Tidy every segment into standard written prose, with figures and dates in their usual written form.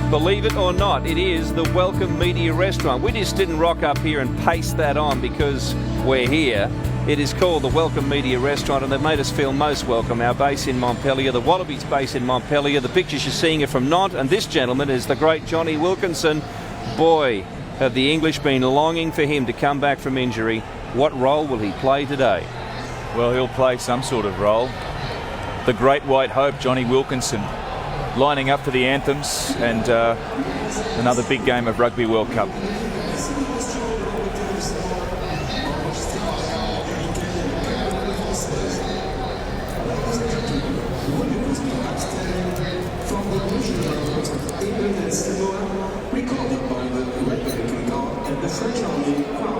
Believe it or not, it is the Welcome Media Restaurant. We just didn't rock up here and paste that on because we're here. It is called the Welcome Media Restaurant, and they've made us feel most welcome. Our base in Montpellier, the Wallabies base in Montpellier. The pictures you're seeing are from Nantes, and this gentleman is the great Johnny Wilkinson. Boy, have the English been longing for him to come back from injury. What role will he play today? Well, he'll play some sort of role. The great white hope, Johnny Wilkinson, lining up for the anthems and another big game of Rugby World Cup. Samoa, recorded by the Rugby and the French Army crowd.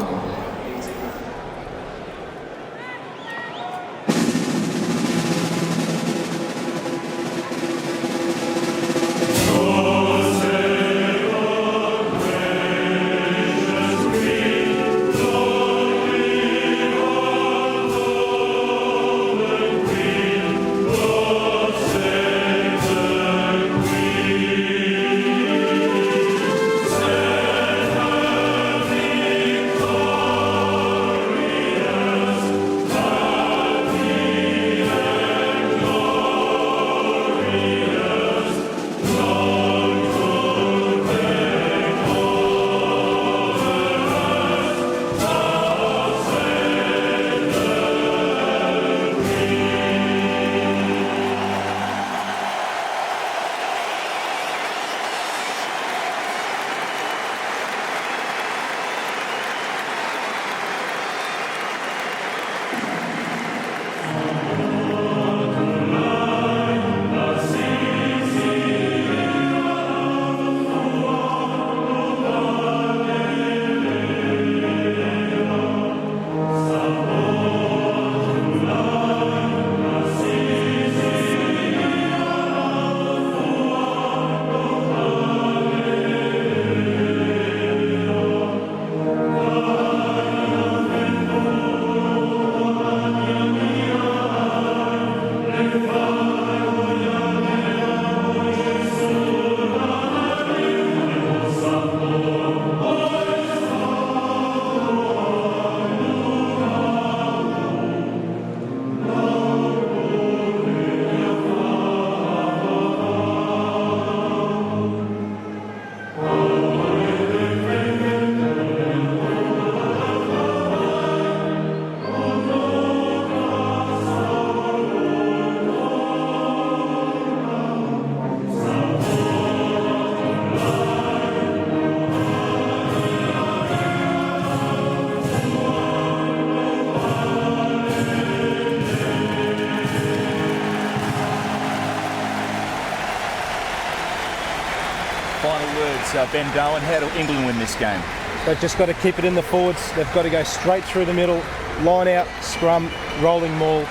Final words, Ben Darwin, how do England win this game? They've just got to keep it in the forwards. They've got to go straight through the middle, line out, scrum, rolling maul,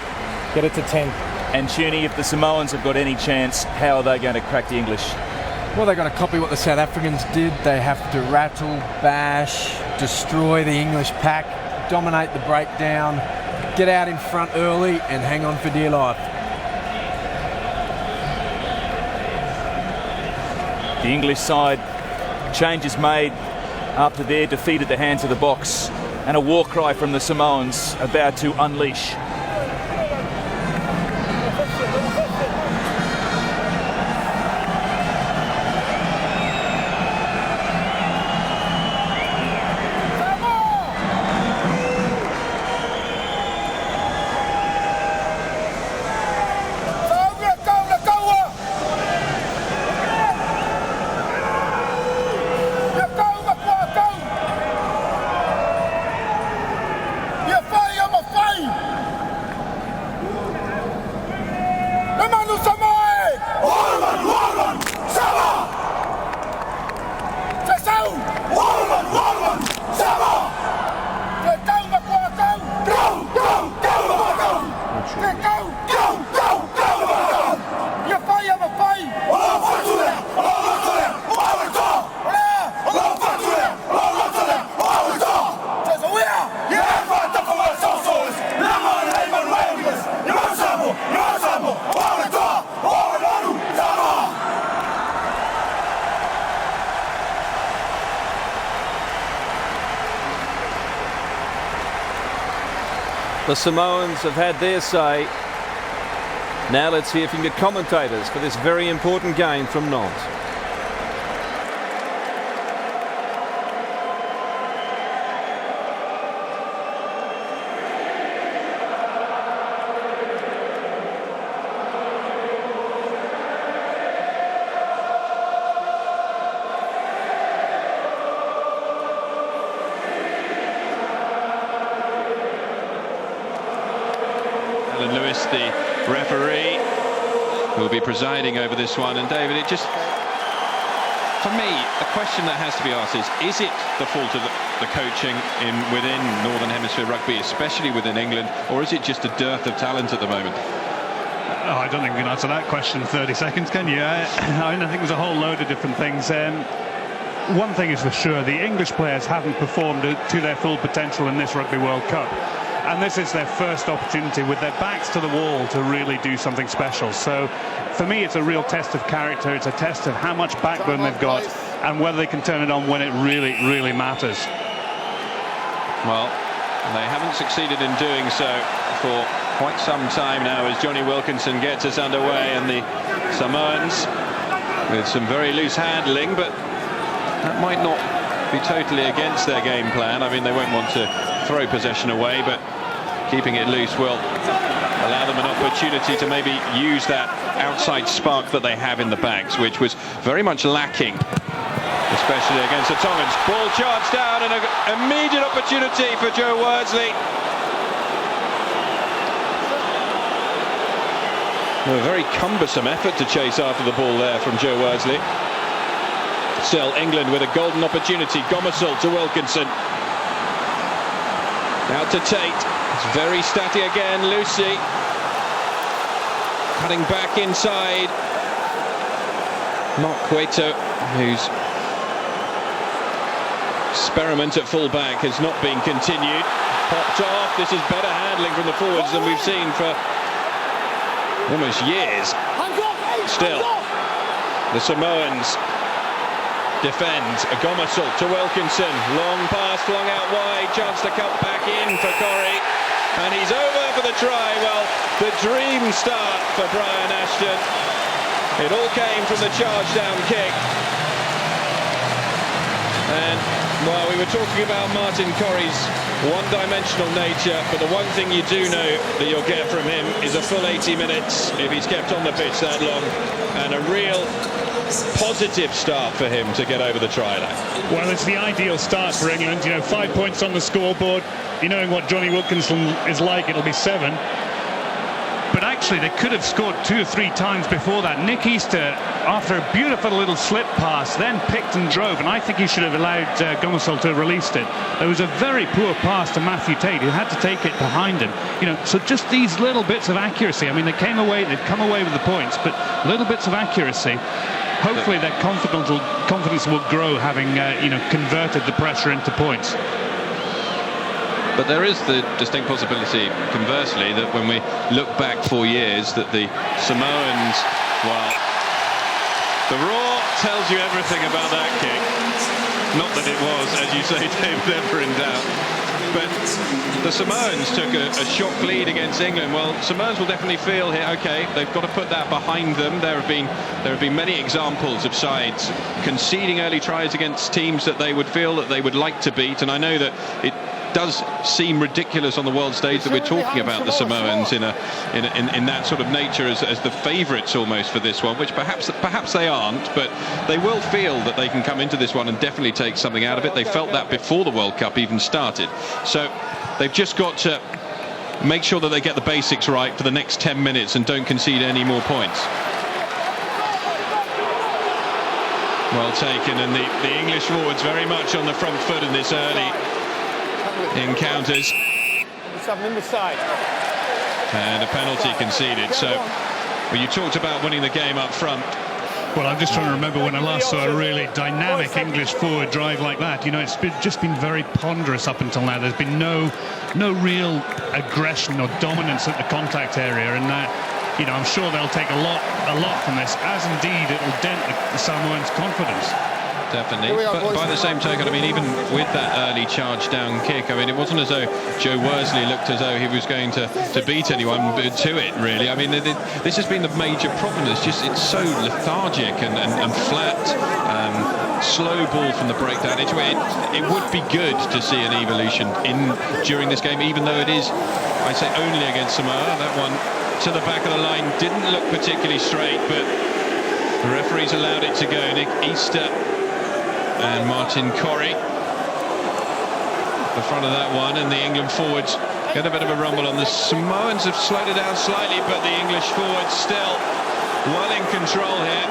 get it to 10. And Tunie, if the Samoans have got any chance, how are they going to crack the English? Well, they're going to copy what the South Africans did. They have to rattle, bash, destroy the English pack, dominate the breakdown, get out in front early and hang on for dear life. The English side, changes made after their defeat at the hands of the Box, and a war cry from the Samoans about to unleash. The Samoans have had their say. Now let's hear from your commentators for this very important game from Nantes. Lewis, the referee, who will be presiding over this one. And David, it just, for me, the question that has to be asked is it the fault of the coaching within Northern Hemisphere rugby, especially within England, or is it just a dearth of talent at the moment? Oh, I don't think you can answer that question in 30 seconds, can you? I think there's a whole load of different things. One thing is for sure, the English players haven't performed to their full potential in this Rugby World Cup. And this is their first opportunity with their backs to the wall to really do something special. So for me, it's a real test of character. It's a test of how much backbone they've got and whether they can turn it on when it really, really matters. Well, they haven't succeeded in doing so for quite some time now as Johnny Wilkinson gets us underway, and the Samoans with some very loose handling, but that might not be totally against their game plan. I mean, they won't want to throw possession away, but keeping it loose will allow them an opportunity to maybe use that outside spark that they have in the backs, which was very much lacking, especially against the Tongans. Ball charged down and an immediate opportunity for Joe Worsley. A very cumbersome effort to chase after the ball there from Joe Worsley. Still, England with a golden opportunity. Gomersall to Wilkinson. Out to Tate. It's very statty again. Lucy cutting back inside. Mark Cueto, whose experiment at full-back has not been continued. Popped off. This is better handling from the forwards than we've seen for almost years. Still, the Samoans defend. Gomersall to Wilkinson. Long pass flung out wide. Chance to cut back in for Corrie. And he's over for the try. Well, the dream start for Brian Ashton. It all came from the charge down kick. And while we were talking about Martin Corrie's one-dimensional nature, but the one thing you do know that you'll get from him is a full 80 minutes if he's kept on the pitch that long, and a real positive start for him to get over the try line. Well, it's the ideal start for England. You know, 5 points on the scoreboard. You knowing what Johnny Wilkinson is like, it'll be 7. But actually, they could have scored 2 or 3 times before that. Nick Easter, after a beautiful little slip pass, then picked and drove, and I think he should have allowed Gomersall to have released it. There was a very poor pass to Matthew Tate, who had to take it behind him. You know, so just these little bits of accuracy. I mean, they've come away with the points, but little bits of accuracy. Hopefully, their confidence will grow, having converted the pressure into points. But there is the distinct possibility, conversely, that when we look back 4 years, that the Samoans, well, the raw tells you everything about that kick. Not that it was, as you say, David, ever in doubt. But the Samoans took a shock lead against England. Well, Samoans will definitely feel here, okay, they've got to put that behind them. There have been many examples of sides conceding early tries against teams that they would feel that they would like to beat. And I know that it does seem ridiculous on the world stage that we're talking about the Samoans in that sort of nature as the favourites almost for this one, which perhaps they aren't, but they will feel that they can come into this one and definitely take something out of it. They felt that before the World Cup even started. So they've just got to make sure that they get the basics right for the next 10 minutes and don't concede any more points. Well taken, and the English forwards very much on the front foot in this early encounters. And a penalty conceded. So, well, you talked about winning the game up front. Well, I'm just trying to remember when I last saw a really dynamic English forward drive like that. You know, it's just been very ponderous up until now. There's been no real aggression or dominance at the contact area, and you know, I'm sure they'll take a lot from this, as indeed it will dent the Samoans' confidence. Definitely. But by the same token, I mean, even with that early charge down kick, I mean, it wasn't as though Joe Worsley looked as though he was going to beat anyone to it, really. I mean, this has been the major problem. It's so lethargic and flat, slow ball from the breakdown. It would be good to see an evolution during this game, even though it is, I say, only against Samoa. That one to the back of the line didn't look particularly straight, but the referees allowed it to go. Nick Easter and Martin Corrie the front of that one, and the England forwards get a bit of a rumble on. The Samoans have slowed it down slightly, but the English forwards still well in control here.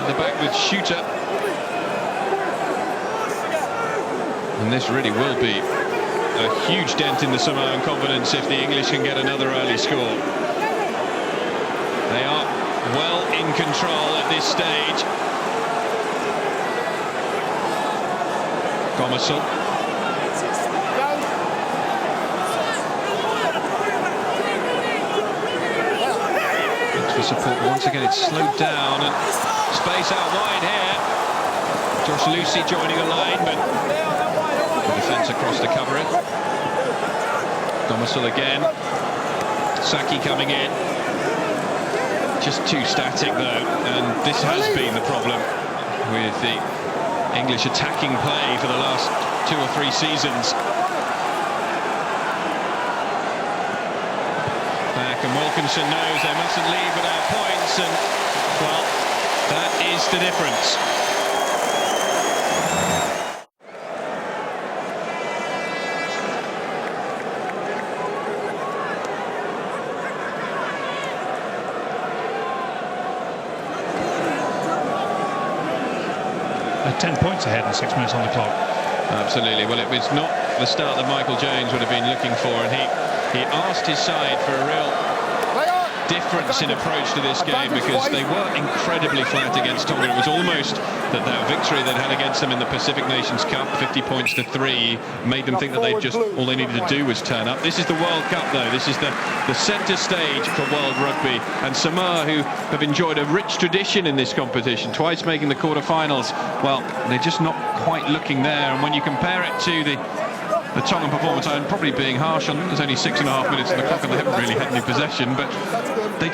At the back with Shooter. And this really will be a huge dent in the Samoan confidence if the English can get another early score. They are well in control at this stage. Gomersall. Thanks for support. Once again, it's slowed down and space out wide here. Josh Lucy joining a line, but the defence across to cover it. Gomersall again. Saki coming in. Just too static though, and this has been the problem with the English attacking play for the last 2 or 3 seasons. Back, and Wilkinson knows they mustn't leave without points, and well, that is the difference. They're 10 points ahead and 6 minutes on the clock. Absolutely. Well, it was not the start that Michael Jones would have been looking for, and he asked his side for a real difference in approach to this game, because they were incredibly flat against Tonga. It was almost that victory they'd had against them in the Pacific Nations Cup, 50 points to 3, made them think that all they needed to do was turn up. This is the World Cup though. This is the centre stage for World Rugby, and Samoa, who have enjoyed a rich tradition in this competition, twice making the quarter-finals, well, they're just not quite looking there. And when you compare it to the Tongan performance, I'm probably being harsh on them. There's only 6.5 minutes on the clock and they haven't really had any possession, but they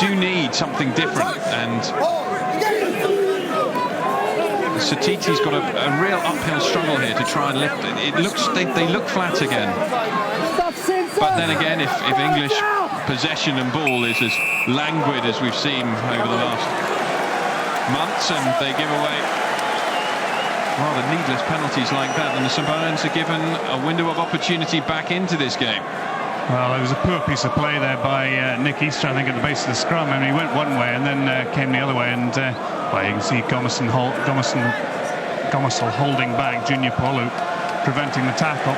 do need something different. And Satiti's got a real uphill struggle here to try and lift it. They look flat again. But then again, if English possession and ball is as languid as we've seen over the last months, and they give away rather needless penalties like that, and the Samoans are given a window of opportunity back into this game. Well, it was a poor piece of play there by Nick Easter, I think, at the base of the scrum. I mean, he went one way and then came the other way, and well, you can see Gomersall holding back Junior Polu, preventing the tackle.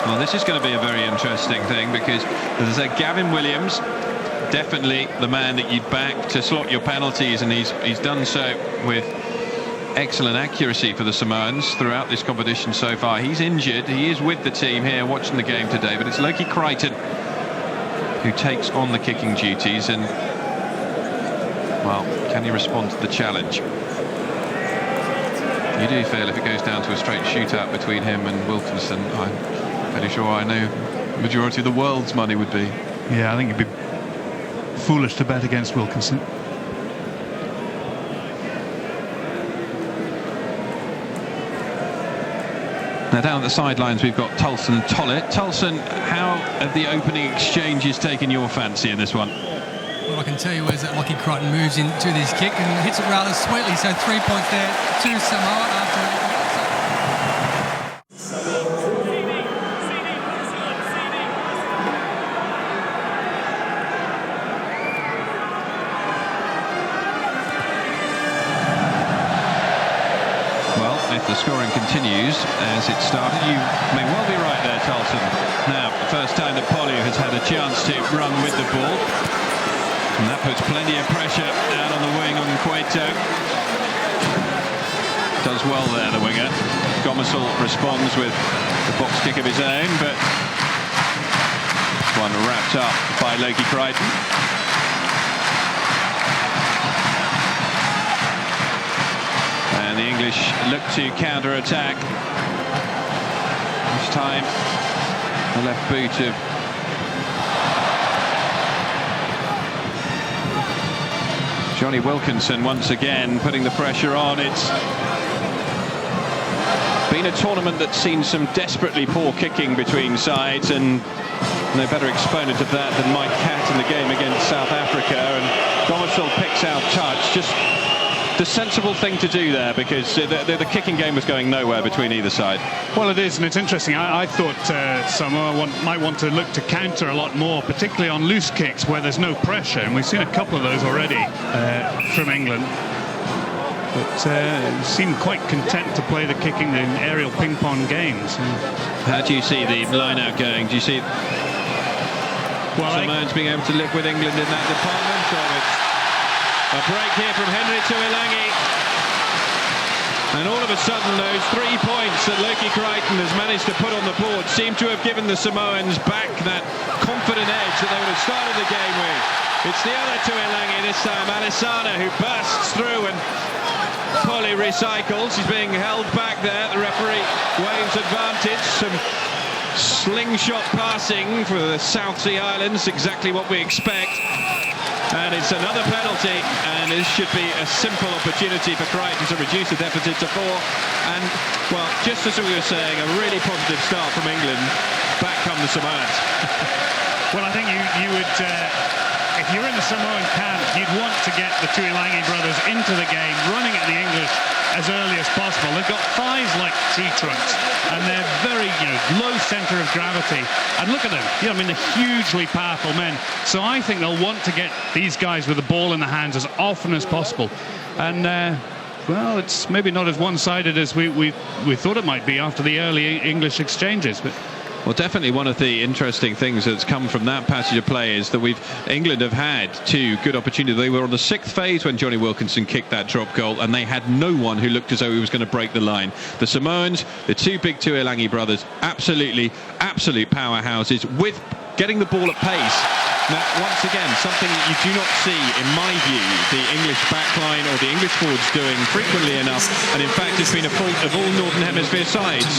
Well, this is going to be a very interesting thing, because as I said, Gavin Williams, definitely the man that you'd back to slot your penalties, and he's done so with excellent accuracy for the Samoans throughout this competition so far. He's injured. He is with the team here watching the game today, but it's Loki Crichton who takes on the kicking duties, and well, can he respond to the challenge? You do feel if it goes down to a straight shootout between him and Wilkinson, I'm pretty sure I know the majority of the world's money would be. Yeah, I think it'd be foolish to bet against Wilkinson. Now down at the sidelines we've got Tulson Tollett. Tulson, how have the opening exchanges taken your fancy in this one? What I can tell you is that Lockie Crichton moves into this kick and hits it rather sweetly, so 3 points there to Samoa after. If the scoring continues as it started, you may well be right there, Tulson. Now, the first time that Polu has had a chance to run with the ball, and that puts plenty of pressure out on the wing on Cueto. Does well there, the winger. Gomersall responds with the box kick of his own, but one wrapped up by Loki Crichton. And the English look to counter-attack. This time, the left boot of Johnny Wilkinson once again putting the pressure on. It's been a tournament that's seen some desperately poor kicking between sides, and no better exponent of that than Mike Catt in the game against South Africa. And Gomersall picks out touch, just the sensible thing to do there, because the kicking game was going nowhere between either side. Well, it is, and it's interesting. I thought Samoa might want to look to counter a lot more, particularly on loose kicks where there's no pressure, and we've seen a couple of those already from England. But seem quite content to play the kicking in aerial ping-pong games. How do you see the line-out going? Do you see Samoans being able to live with England in that department? Or it's a break here from Henry Tuilangi. And all of a sudden, those 3 points that Loki Crichton has managed to put on the board seem to have given the Samoans back that confident edge that they would have started the game with. It's the other Tuilangi this time, Alisana, who bursts through and fully recycles. He's being held back there. The referee waves advantage. Some slingshot passing for the South Sea Islands, exactly what we expect. And it's another penalty, and this should be a simple opportunity for Crichton to reduce the deficit to 4. And, well, just as we were saying, a really positive start from England. Back come the Samoans. Well, I think you would, if you're in the Samoan camp, you'd want to get the Tuilangi brothers into the game, running at the English as early as possible. They've got thighs like tree trunks, and they're very, low centre of gravity. And look at them. I mean, they're hugely powerful men. So I think they'll want to get these guys with the ball in the hands as often as possible. And well, it's maybe not as one-sided as we thought it might be after the early English exchanges, but. Well, definitely one of the interesting things that's come from that passage of play is that England have had 2 good opportunities. They were on the 6th phase when Johnny Wilkinson kicked that drop goal, and they had no one who looked as though he was going to break the line. The Samoans, the 2 big Tuilangi brothers, absolute powerhouses with getting the ball at pace. Now, once again, something that you do not see, in my view, the English backline or the English forwards doing frequently enough. And in fact, it's been a fault of all Northern Hemisphere sides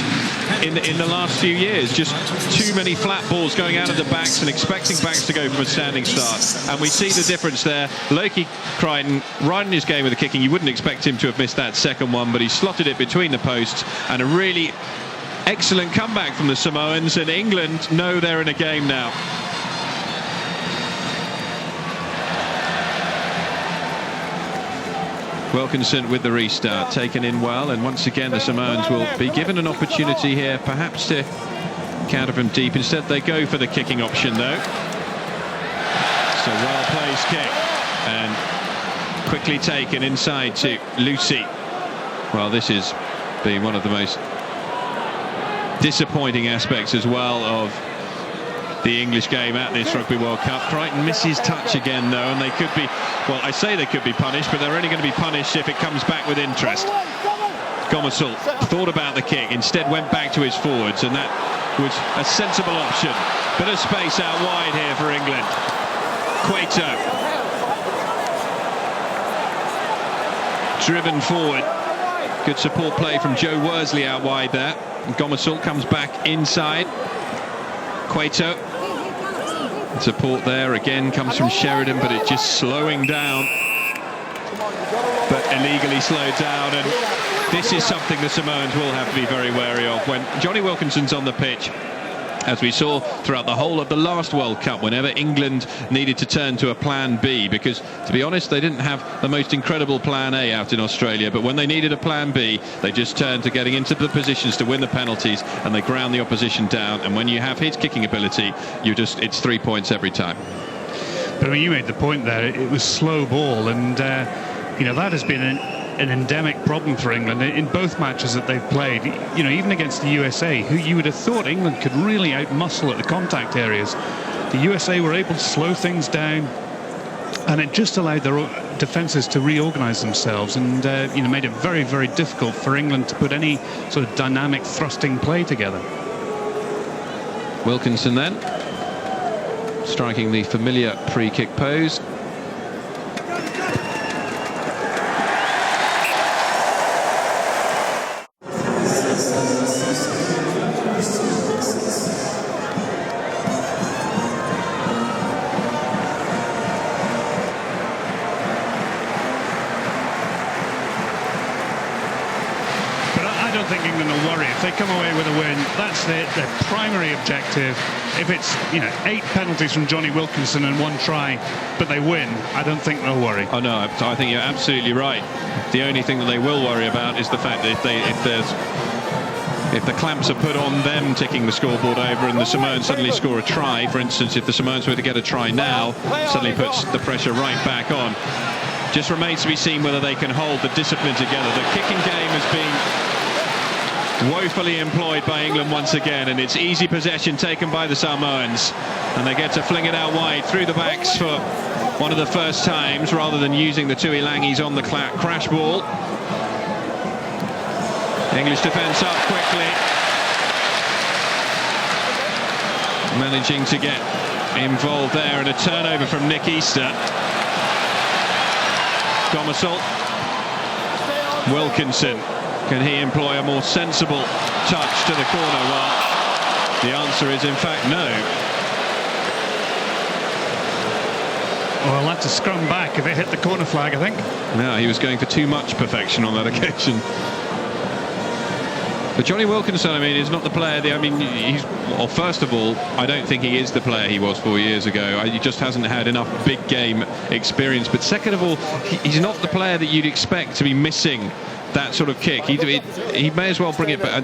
in the last few years. Just too many flat balls going out of the backs and expecting backs to go from a standing start. And we see the difference there. Loki Crichton, right in his game with the kicking. You wouldn't expect him to have missed that second one, but he slotted it between the posts, and a really excellent comeback from the Samoans. And England know they're in a game now. Wilkinson with the restart, taken in well, and once again the Samoans will be given an opportunity here, perhaps to counter from deep. Instead they go for the kicking option though. It's a well-placed kick, and quickly taken inside to Lucy. Well, this has been one of the most disappointing aspects as well of the English game at this Rugby World Cup. Crichton misses touch again though, and they could be, well, I say they could be punished, but they're only going to be punished if it comes back with interest. Gomersall thought about the kick, instead went back to his forwards, and that was a sensible option. Bit of space out wide here for England. Cueto driven forward. Good support play from Joe Worsley out wide there. Gomersall comes back inside. Cueto. Support there again comes from Sheridan, but it's just slowing down. But illegally slowed down, and this is something the Samoans will have to be very wary of when Johnny Wilkinson's on the pitch. As we saw throughout the whole of the last World Cup, whenever England needed to turn to a plan B, because to be honest they didn't have the most incredible plan A out in Australia, but when they needed a plan B they just turned to getting into the positions to win the penalties, and they ground the opposition down. And when you have his kicking ability, it's 3 points every time. But when you made the point there, it was slow ball, and that has been an endemic problem for England in both matches that they've played. Even against the USA, who you would have thought England could really outmuscle at the contact areas. The USA were able to slow things down, and it just allowed their defences to reorganise themselves, and made it very, very difficult for England to put any sort of dynamic thrusting play together. Wilkinson then striking the familiar pre-kick pose. don't think England will worry. If they come away with a win, that's their primary objective. If it's 8 penalties from Johnny Wilkinson and 1 try, but they win, I don't think they'll worry. Oh no, I think you're absolutely right. The only thing that they will worry about is the fact that if the clamps are put on them ticking the scoreboard over and the Samoans suddenly score a try, for instance, if the Samoans were to get a try now, suddenly puts the pressure right back on. Just remains to be seen whether they can hold the discipline together. The kicking game has been woefully employed by England once again, and it's easy possession taken by the Samoans, and they get to fling it out wide through the backs for one of the first times, rather than using the Tuilangis on the crash ball. English defence up quickly, managing to get involved there, and a turnover from Nick Easter. Gomersall. Wilkinson, can he employ a more sensible touch to the corner? Well, the answer is in fact no. Well, he'll have to scrum back if it hit the corner flag, I think. No, he was going for too much perfection on that occasion. But Johnny Wilkinson, I mean, is not the player. Well, first of all, I don't think he is the player he was 4 years ago. He just hasn't had enough big game experience. But second of all, he's not the player that you'd expect to be missing that sort of kick. He may as well bring it back.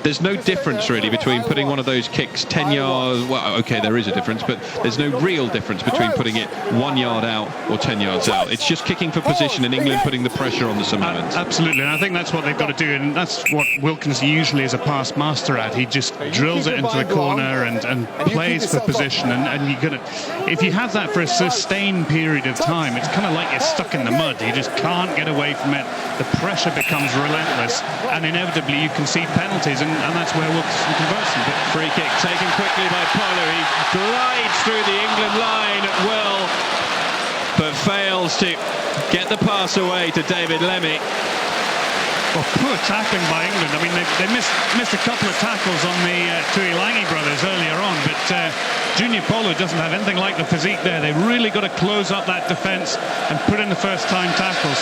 There's no difference really between putting one of those kicks 10 yards. Well, okay, there is a difference, but there's no real difference between putting it 1 yard out or 10 yards out. It's just kicking for position, and England putting the pressure on the Samoans. Absolutely, and I think that's what they've got to do, and that's what Wilkinson usually is a pass master at. He just drills it into the corner and plays for position, and you got to, if you have that for a sustained period of time, it's kind of like you're stuck in the mud. You just can't get away from it. The pressure becomes relentless, and inevitably you concede penalties, and that's where Wilkinson converts them. But free kick taken quickly by Polu. He glides through the England line at will, but fails to get the pass away to David Lemmy. Well, poor tackling by England. I mean, they missed a couple of tackles on the Tuilagi brothers earlier on, but Junior Polu doesn't have anything like the physique there. They really got to close up that defence and put in the first-time tackles.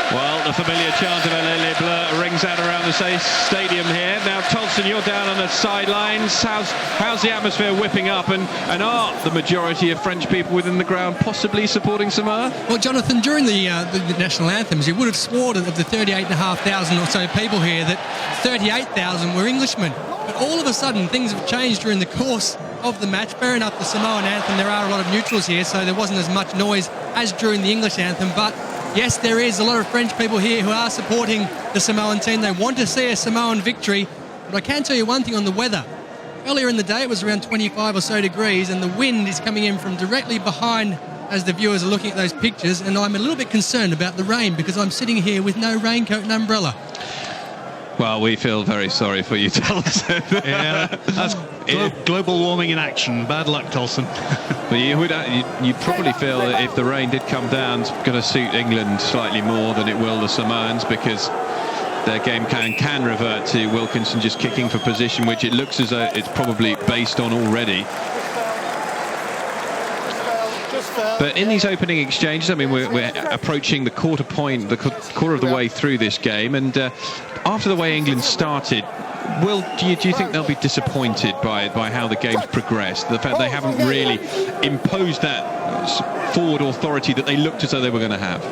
Well, the familiar chant of Elele Bleu rings out around the stadium here. Now, Tolson, you're down on the sidelines. How's the atmosphere whipping up, and are the majority of French people within the ground possibly supporting Samoa? Well, Jonathan, during the national anthems, you would have sworn of the 38,500 or so people here that 38,000 were Englishmen. But all of a sudden, things have changed during the course of the match. Fair enough, the Samoan anthem, there are a lot of neutrals here, so there wasn't as much noise as during the English anthem, but yes, there is a lot of French people here who are supporting the Samoan team. They want to see a Samoan victory. But I can tell you one thing on the weather. Earlier in the day, it was around 25 or so degrees, and the wind is coming in from directly behind as the viewers are looking at those pictures, and I'm a little bit concerned about the rain because I'm sitting here with no raincoat and umbrella. Well, we feel very sorry for you, Tolson. Yeah, that's global warming in action. Bad luck, Tolson. But you'd probably feel that if the rain did come down, it's going to suit England slightly more than it will the Samoans, because their game can revert to Wilkinson just kicking for position, which it looks as though it's probably based on already. But in these opening exchanges, I mean, we're approaching the quarter of the way through this game, and after the way England started, do you think they'll be disappointed by how the game's progressed? The fact they haven't really imposed that forward authority that they looked as though they were going to have.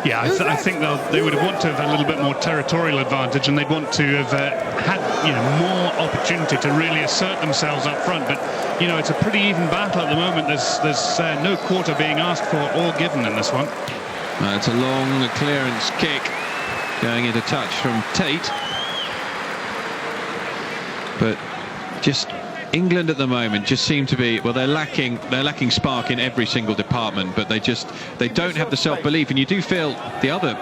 Yeah, I think they would have wanted to have had a little bit more territorial advantage, and they'd want to have had more opportunity to really assert themselves up front. But it's a pretty even battle at the moment. There's no quarter being asked for or given in this one. It's a long clearance kick going into touch from Tate. But just England at the moment just seem to be, well, they're lacking spark in every single department, but they don't have the self-belief. And you do feel the other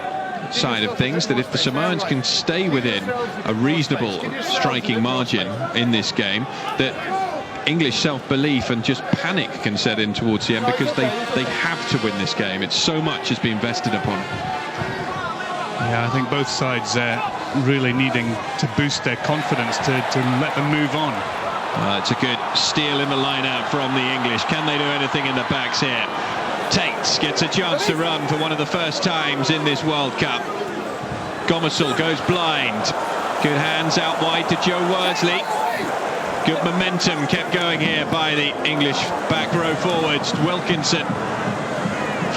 side of things, that if the Samoans can stay within a reasonable striking margin in this game, that English self-belief and just panic can set in towards the end, because they have to win this game. It's so much has been vested upon it. Yeah, I think both sides really needing to boost their confidence to let them move on. It's a good steal in the line-out from the English. Can they do anything in the backs here? Tate gets a chance to run for one of the first times in this World Cup. Gomersall goes blind. Good hands out wide to Joe Worsley. Good momentum kept going here by the English back row forwards. Wilkinson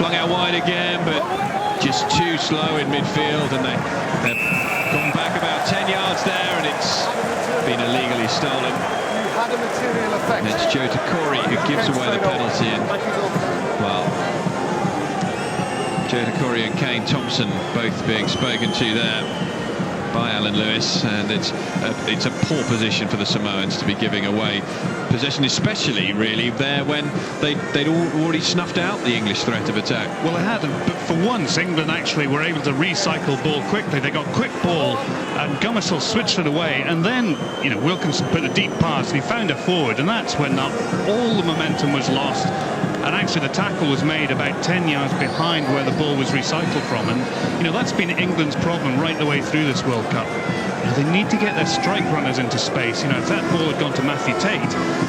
flung out wide again, but just too slow in midfield, and they've gone back about 10 yards there, and it's been illegally stolen. And it's Joe Takori who gives away the penalty, and well, Joe Takori and Kane Thompson both being spoken to there by Alan Lewis, and it's a poor position for the Samoans to be giving away possession, especially really there when they'd already snuffed out the English threat of attack. Well, they had, but for once England actually were able to recycle ball quickly. They got quick ball, and Gomersall switched it away, and then Wilkinson put a deep pass, and he found a forward, and that's when all the momentum was lost. And actually the tackle was made about 10 yards behind where the ball was recycled from. And, that's been England's problem right the way through this World Cup. They need to get their strike runners into space. If that ball had gone to Matthew Tate,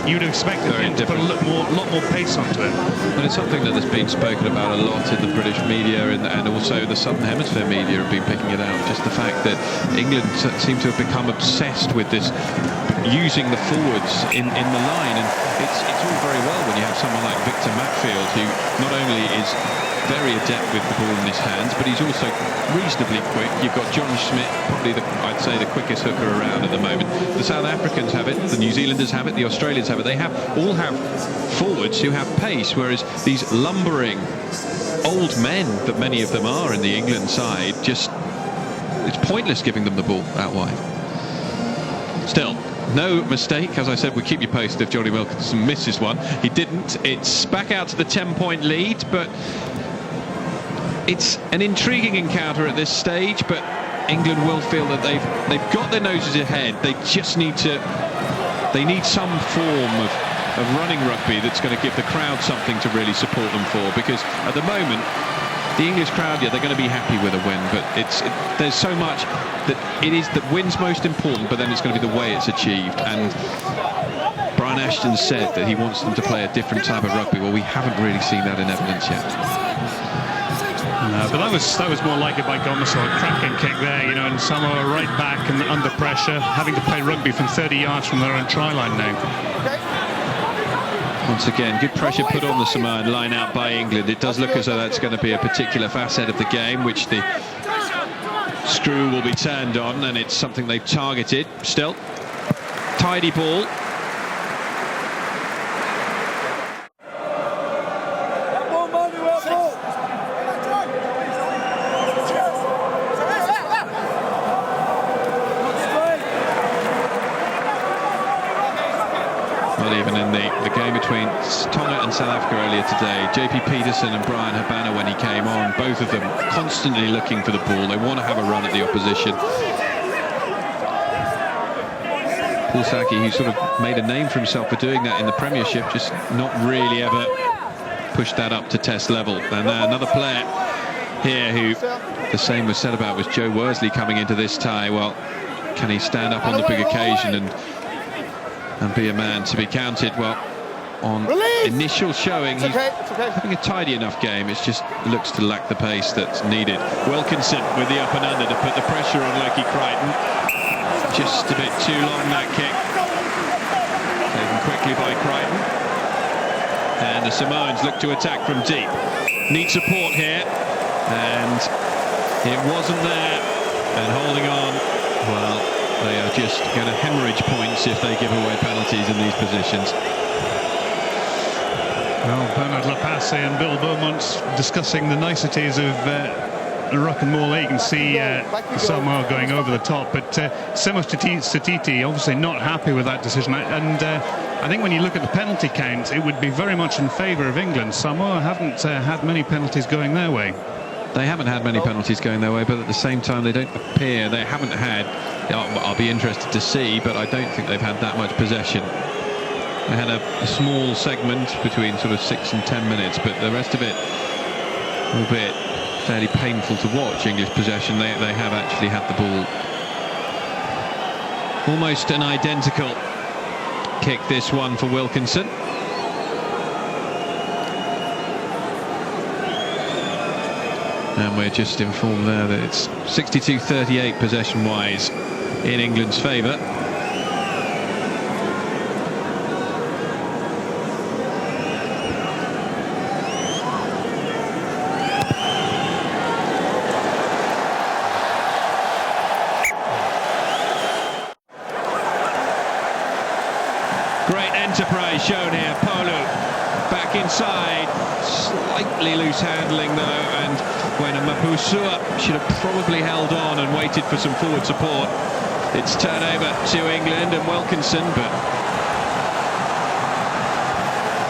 you'd have expected him to put a lot more pace onto it. And it's something that has been spoken about a lot in the British media, and also the Southern Hemisphere media have been picking it out. Just the fact that England seem to have become obsessed with this, using the forwards in the line, and it's all very well when you have someone like Victor Matfield, who not only is very adept with the ball in his hands, but he's also reasonably quick. You've got John Schmidt, probably I'd say the quickest hooker around at the moment. The South Africans have it, the New Zealanders have it, the Australians have it. They all have forwards who have pace, whereas these lumbering old men that many of them are in the England side, it's pointless giving them the ball out wide. Still, no mistake. As I said, we'll keep you posted if Johnny Wilkinson misses one. He didn't. It's back out to the 10-point lead, but it's an intriguing encounter at this stage, but England will feel that they've got their noses ahead. They just need some form of running rugby that's going to give the crowd something to really support them for, because at the moment the English crowd, they're going to be happy with a win, but there's so much that win's most important, but then it's going to be the way it's achieved. And Brian Ashton said that he wants them to play a different type of rugby. Well, we haven't really seen that in evidence yet. No, but that was more like it by Gomersall. A cracking kick there, and Samoa right back and under pressure, having to play rugby from 30 yards from their own try line now. Once again, good pressure put on the Samoan line out by England. It does look as though that's going to be a particular facet of the game, which the screw will be turned on, and it's something they've targeted. Still, tidy ball. Even in the game between Tonga and South Africa earlier today, JP Peterson and Brian Habana, when he came on, both of them constantly looking for the ball. They want to have a run at the opposition. Paul Saki, who sort of made a name for himself for doing that in the Premiership, just not really ever pushed that up to test level. And another player here who the same was said about was Joe Worsley coming into this tie. Well, can he stand up on the big occasion and be a man to be counted? Well, on initial showing, he's having a tidy enough game. It just looks to lack the pace that's needed. Wilkinson with the up and under to put the pressure on Loki Crichton. Just a bit too long, that kick. Taken quickly by Crichton. And the Samoans look to attack from deep. Need support here. And it wasn't there. And holding on, well, they are just going to hemorrhage points if they give away penalties in these positions. Well, Bernard Lapasse and Bill Beaumont discussing the niceties of ruck and maul. You can see Samoa going over the top, but Semo Statiti obviously not happy with that decision. And I think when you look at the penalty count, it would be very much in favour of England. Samoa haven't had many penalties going their way. They haven't had many penalties going their way, but at the same time, they haven't had, I'll be interested to see, but I don't think they've had that much possession. They had a small segment between sort of 6 and 10 minutes, but the rest of it, albeit fairly painful to watch, English possession, they have actually had the ball. Almost an identical kick, this one for Wilkinson. And we're just informed there that it's 62-38 possession-wise in England's favour. Great enterprise shown here. Polu back inside, slightly loose handling though, and when Mapusua should have probably held on and waited for some forward support. It's turnover to England and Wilkinson, but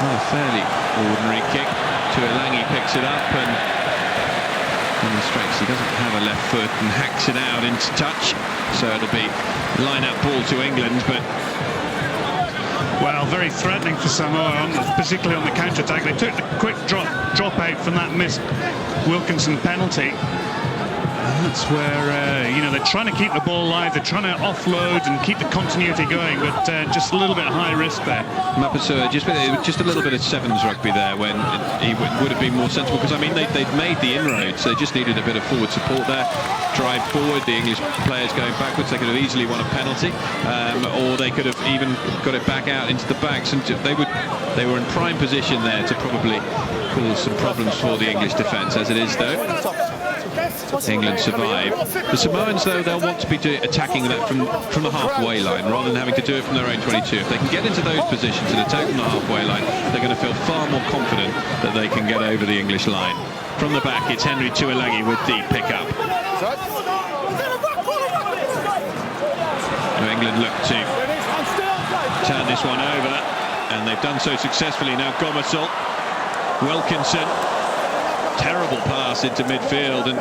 a fairly ordinary kick. Tuilangi picks it up and demonstrates he doesn't have a left foot and hacks it out into touch, so it'll be line-up ball to England. But well, very threatening for Samoa, particularly on the counter-attack. They took the quick drop out from that missed Wilkinson penalty. And that's where, you know, they're trying to keep the ball alive, they're trying to offload and keep the continuity going, but just a little bit high risk there. Mapusua, just a little bit of sevens rugby there when he would have been more sensible, because I mean they'd made the inroads, they just needed a bit of forward support there. Drive forward, the English players going backwards, they could have easily won a penalty, or they could have even got it back out into the backs, and they were in prime position there to probably cause some problems for the English defence. As it is though, England survive. The Samoans though, they'll want to be attacking that from the halfway line rather than having to do it from their own 22. If they can get into those positions and attack from the halfway line, they're going to feel far more confident that they can get over the English line. From the back, it's Henry Tuilangi with the pick-up. England look to turn this one over, and they've done so successfully. Now Gomersall, Wilkinson, terrible pass into midfield, and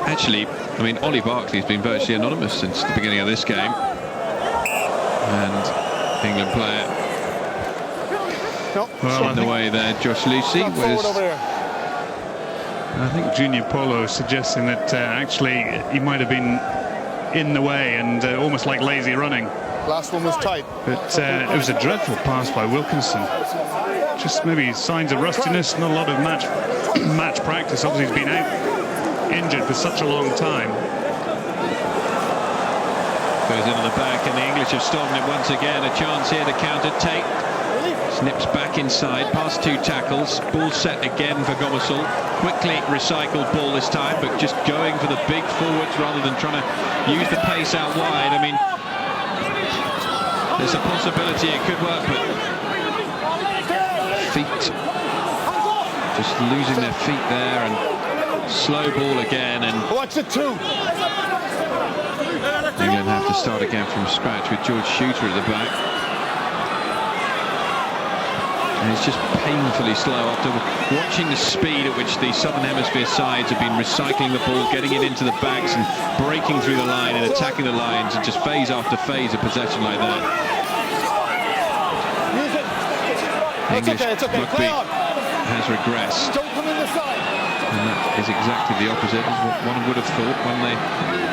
actually, I mean, Ollie Barkley's been virtually anonymous since the beginning of this game, and England player in the way there. Josh Lucy was, I think Junior Polo suggesting that actually he might have been in the way and almost like lazy running. Last one was tight. But it was a dreadful pass by Wilkinson. Just maybe signs of rustiness, not a lot of match practice. Obviously he's been out injured for such a long time. Goes into the back, and the English have stolen it once again. A chance here to counter. Tate snips back inside, past two tackles. Ball set again for Gomersall. Quickly recycled ball this time, but just going for the big forwards rather than trying to use the pace out wide. I mean, there's a possibility it could work, but feet just losing their feet there, and slow ball again, and watch it too. England have to start again from scratch with George Shooter at the back. And it's just painfully slow after watching the speed at which the Southern Hemisphere sides have been recycling the ball, getting it into the backs and breaking through the line and attacking the lines, and just phase after phase of possession like that. English rugby has regressed, and that is exactly the opposite of what one would have thought when they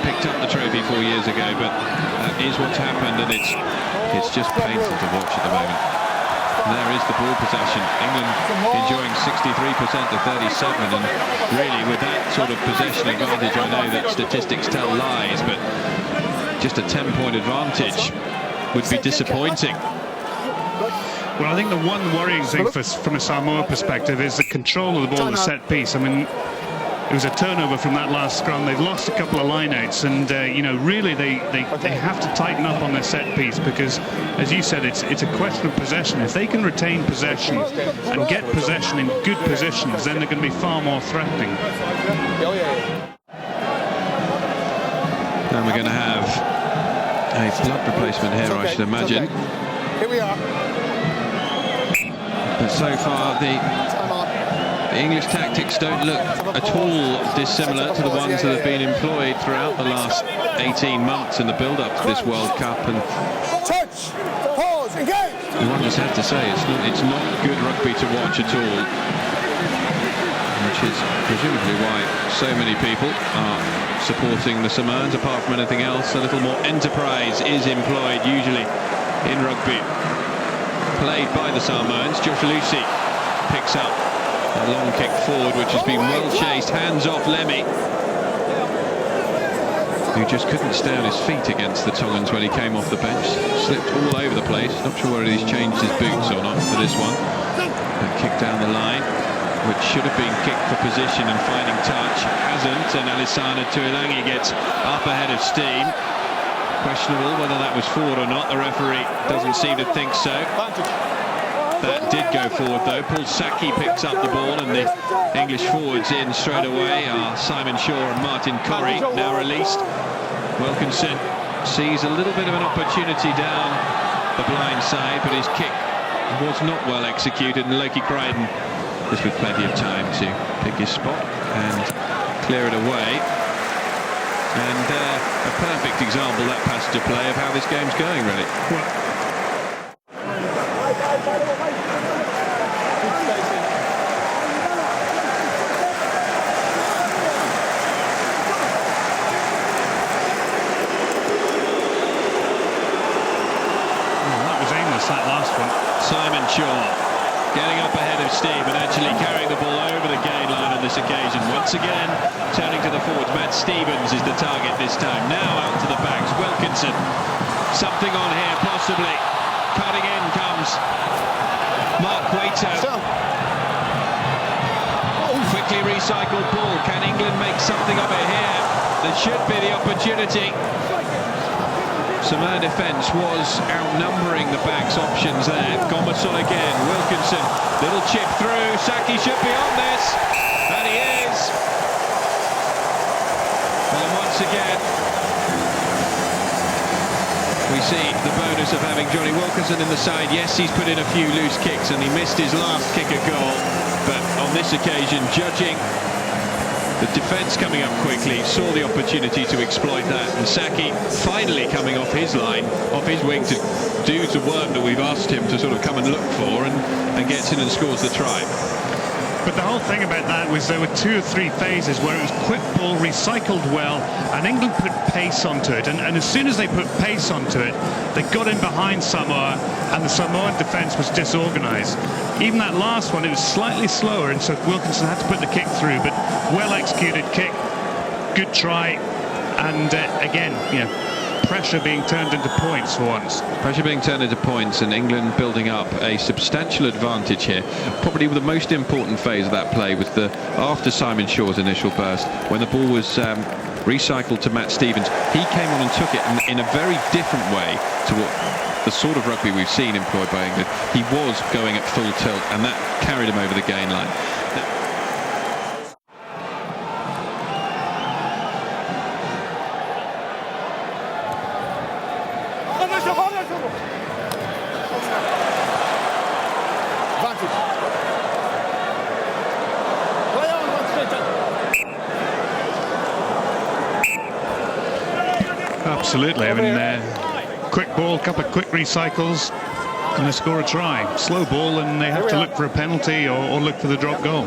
picked up the trophy 4 years ago, but that is what's happened, and it's just painful to watch at the moment. And there is the ball possession. England enjoying 63% to 37, and really with that sort of possession advantage, I know that statistics tell lies, but just a 10-point advantage would be disappointing. Well, I think the one worrying thing from a Samoa perspective is the control of the ball, the set piece. I mean, it was a turnover from that last scrum. They've lost a couple of lineouts, and you know, really they have to tighten up on their set piece, because, as you said, it's a question of possession. If they can retain possession and get possession in good positions, then they're going to be far more threatening. And we're going to have a blood replacement here, I should imagine. Here we are. But so far, the English tactics don't look at all dissimilar to the ones that have been employed throughout the last 18 months in the build-up to this World Cup. And one just had to say, it's not good rugby to watch at all, which is presumably why so many people are supporting the Samoans. Apart from anything else, a little more enterprise is employed usually in rugby, played by the Samoans. Josh Lucy picks up A long kick forward, which has been well chased. Hands off Lemmy, who just couldn't stay on his feet against the Tongans when he came off the bench. Slipped all over the place. Not sure whether he's changed his boots or not for this one. A kick down the line, which should have been kicked for position and finding touch. Hasn't, and Alisana Tuilangi gets up ahead of steam. Questionable whether that was forward or not. The referee doesn't seem to think so. That did go forward though. Paul Saki picks up the ball, and the English forwards in straight away are Simon Shaw and Martin Corrie, now released. Wilkinson sees a little bit of an opportunity down the blind side, but his kick was not well executed, and Loki Crichton just with plenty of time to pick his spot and clear it away. And a perfect example, that passage of play, of how this game's going, really. That last one. Simon Shaw getting up ahead of steam and actually carrying the ball over the gain line on this occasion. Once again, turning to the forwards. Matt Stevens is the target this time. Now out to the backs. Wilkinson. Something on here, possibly. Cutting in comes Mark Cueto. Quickly recycled ball. Can England make something of it here? There should be the opportunity. Samoa defence was outnumbering the backs' options there. Gomerson again, Wilkinson, little chip through. Saki should be on this, and he is. And once again, we see the bonus of having Johnny Wilkinson in the side. Yes, he's put in a few loose kicks, and he missed his last kick a goal. But on this occasion, judging the defence coming up quickly, saw the opportunity to exploit that, and Saki finally coming off his line, off his wing, to do the work that we've asked him to sort of come and look for, and gets in and scores the try. But the whole thing about that was there were 2 or 3 phases where it was quick ball, recycled well, and England put pace onto it. And as soon as they put pace onto it, they got in behind Samoa, and the Samoan defence was disorganised. Even that last one, it was slightly slower, and so Wilkinson had to put the kick through. But well-executed kick, good try, and again, you know, pressure being turned into points for once. Pressure being turned into points, and England building up a substantial advantage here. Probably the most important phase of that play was after Simon Shaw's initial burst, when the ball was recycled to Matt Stevens. He came on and took it in a very different way to what the sort of rugby we've seen employed by England. He was going at full tilt, and that carried him over the gain line. Absolutely. I mean, quick ball, couple of quick recycles, and they score a try. Slow ball, and they have to look for a penalty or look for the drop goal.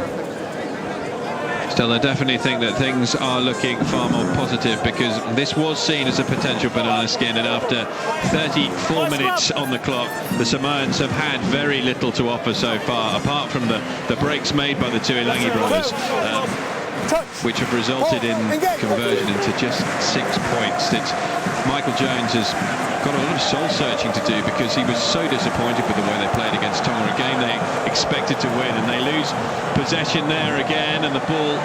Still, I definitely think that things are looking far more positive, because this was seen as a potential banana skin, and after 34 minutes on the clock, the Samoans have had very little to offer so far, apart from the breaks made by the Tuilangi brothers, which have resulted in conversion into just 6 points. Michael Jones has got a lot of soul-searching to do, because he was so disappointed with the way they played against Tonga, a game they expected to win, and they lose possession there again, and the ball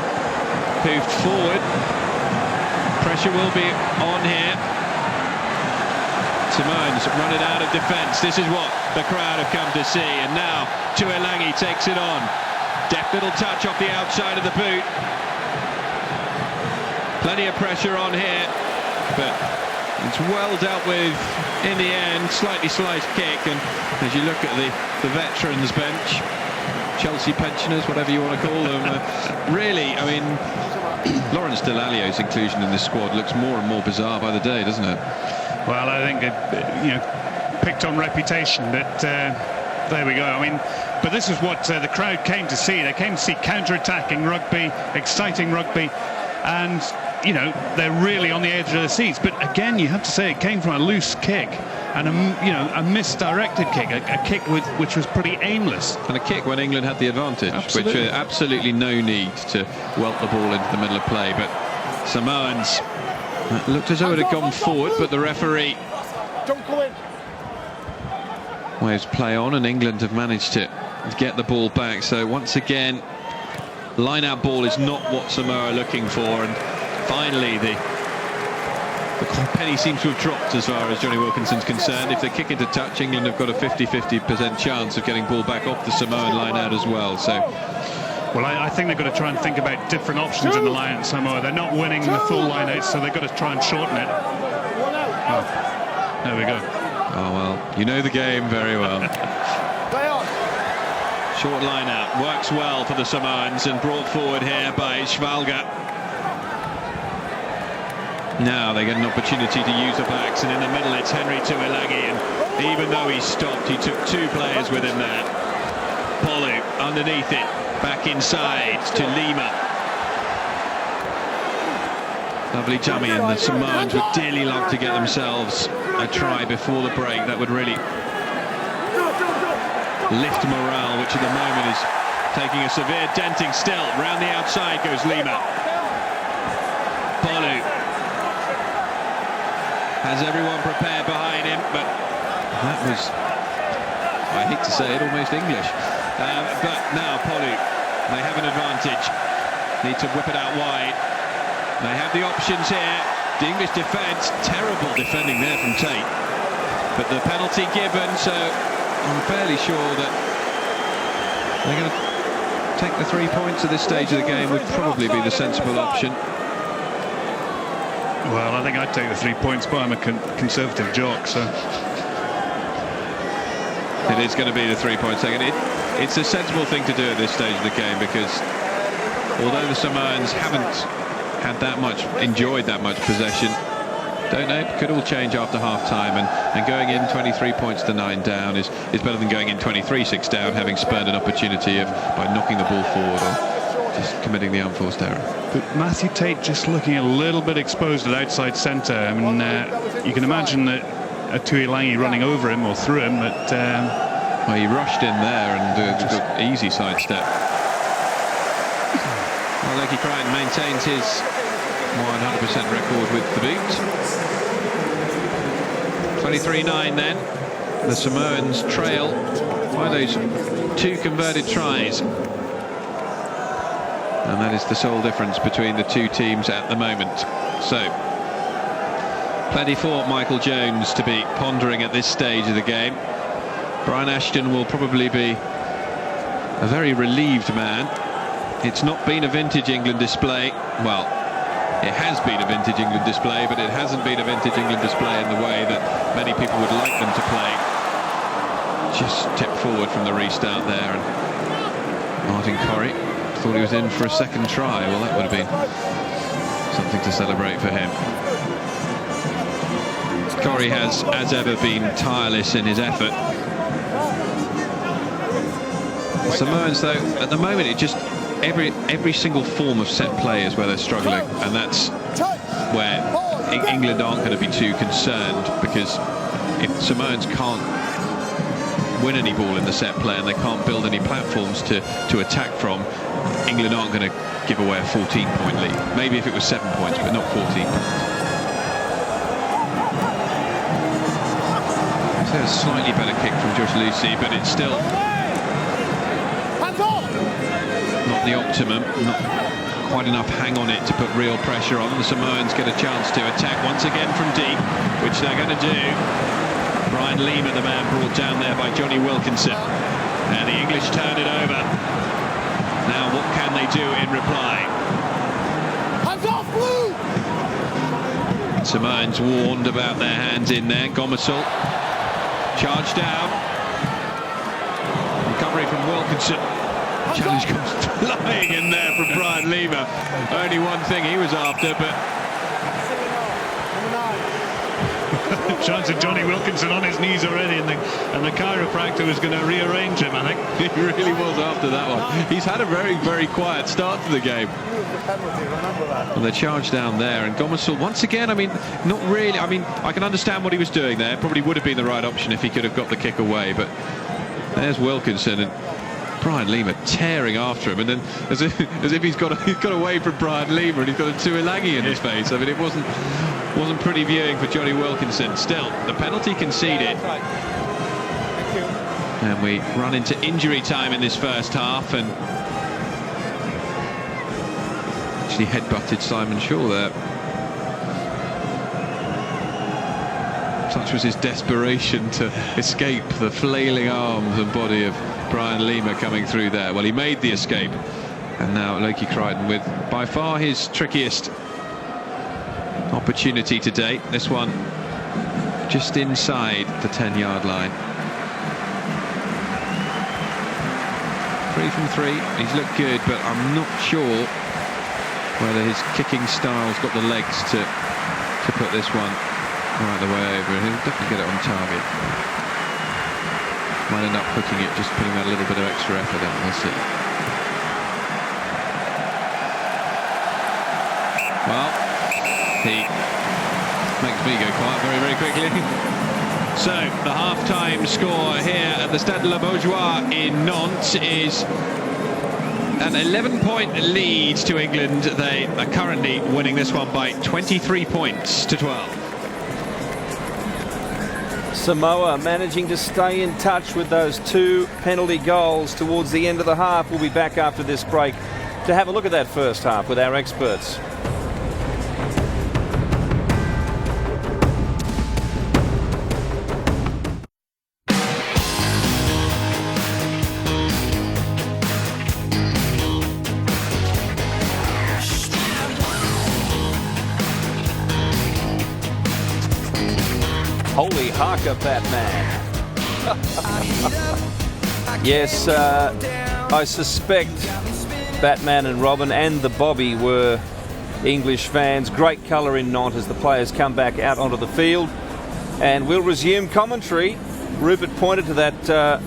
hoofed forward. Pressure will be on here. Samoans running out of defence. This is what the crowd have come to see, and now Tuilangi takes it on. Deft little touch off the outside of the boot. Plenty of pressure on here, but it's well dealt with in the end. Slightly sliced kick, and as you look at the veterans bench, Chelsea pensioners, whatever you want to call them, really, I mean, Lawrence Delalio's inclusion in this squad looks more and more bizarre by the day, doesn't it? Well, I think it, picked on reputation, but there we go. I mean, but this is what the crowd came to see. They came to see counter-attacking rugby, exciting rugby, and they're really on the edge of their seats. But again, you have to say, it came from a loose kick, and a misdirected kick, a kick which was pretty aimless. And a kick when England had the advantage, Absolutely. which absolutely no need to welt the ball into the middle of play. But Samoans looked as though it had gone forward, but the referee waves play on, and England have managed to get the ball back. So once again, line-out ball is not what Samoa are looking for, and finally the penny seems to have dropped as far as Johnny Wilkinson's concerned. If they kick into touch, England have got a 50-50% chance of getting ball back off the Samoan line-out as well. So, well, I think they've got to try and think about different options in the line at Samoa. They're not winning the full line-out, so they've got to try and shorten it. Oh, there we go. Oh, well, you know the game very well. Short line-out works well for the Samoans and brought forward here by Schwalger. Now they get an opportunity to use the backs, and in the middle it's Henry Tuilagi, and even though he stopped, he took two players with him there. Polu underneath it, back inside to Lima. Lovely dummy, and the Samoans would dearly like to get themselves a try before the break. That would really lift morale, which at the moment is taking a severe denting still. Round the outside goes Lima. Polu has everyone prepared behind him, but that was, I hate to say it, almost English. But now Polu, they have an advantage. Need to whip it out wide. They have the options here. The English defence, terrible defending there from Tate. But the penalty given, so I'm fairly sure that they're going to take the 3 points at this stage of the game. Would probably be the sensible option. Well, I think I'd take the 3 points, but I'm a conservative jock, so... It is going to be the 3 points taken. It's a sensible thing to do at this stage of the game, because although the Samoans haven't had enjoyed that much possession, don't know, it could all change after half-time, and going in 23 points to 9 down is better than going in 23-6 down, having spurned an opportunity by knocking the ball forward or just committing the unforced error. But Matthew Tate just looking a little bit exposed at outside centre. I mean, you can imagine that Tuilagi running over him or through him, but... Well, he rushed in there and got easy sidestep. Well, Loki Crichton maintains his 100% record with the boot. 23-9 then. The Samoans trail by those 2 converted tries. And that is the sole difference between the 2 teams at the moment. So, plenty for Michael Jones to be pondering at this stage of the game. Brian Ashton will probably be a very relieved man. It's not been a vintage England display. Well, it has been a vintage England display, but it hasn't been a vintage England display in the way that many people would like them to play. Just tipped forward from the restart there, and Martin Corrie thought he was in for a second try. Well, that would have been something to celebrate for him. Corrie has, as ever, been tireless in his effort. The Samoans, though, at the moment, it just every single form of set play is where they're struggling, and that's where England aren't going to be too concerned, because if Samoans can't win any ball in the set play and they can't build any platforms to attack from, England aren't going to give away a 14-point lead. Maybe if it was 7 points, but not 14. So a slightly better kick from Josh Lucy, but it's still not the optimum, not quite enough hang on it to put real pressure on. The Samoans get a chance to attack once again from deep, which they're going to do. Brian Lima, the man brought down there by Johnny Wilkinson, and the English turn it over. Now what can they do in reply? Hands off, Blue! Samoans warned about their hands in there. Gomersall charged down. Recovery from Wilkinson. Challenge comes flying in there from Brian Lima. Only one thing he was after, but chance of Johnny Wilkinson on his knees already, and the chiropractor was going to rearrange him, I think. He really was after that one. He's had a very, very quiet start to the game. And the charge down there, and Gomersall once again, I mean, not really. I mean, I can understand what he was doing there. Probably would have been the right option if he could have got the kick away, but there's Wilkinson, and Brian Lima tearing after him, and then as if he's got away from Brian Lima and he's got a Tuilangi in his face. I mean, it wasn't pretty viewing for Johnny Wilkinson. Still, the penalty conceded, and we run into injury time in this first half, and actually headbutted Simon Shaw there. Such was his desperation to escape the flailing arms and body of Brian Lima coming through there. Well, he made the escape, and now Loki Crichton with by far his trickiest opportunity to date. This one just inside the 10-yard line. 3 from 3. He's looked good, but I'm not sure whether his kicking style's got the legs to put this one right the way over. He'll definitely get it on target. Might end up hooking it, just putting that little bit of extra effort in. We'll see. Well, he makes me go quiet very, very quickly. So, the half-time score here at the Stade de la Beaujoire in Nantes is an 11-point lead to England. They are currently winning this one by 23 points to 12. Samoa managing to stay in touch with those 2 penalty goals towards the end of the half. We'll be back after this break to have a look at that first half with our experts. Holy haka, Batman. Yes, I suspect Batman and Robin and the Bobby were English fans. Great colour in Nantes as the players come back out onto the field. And we'll resume commentary. Rupert pointed to that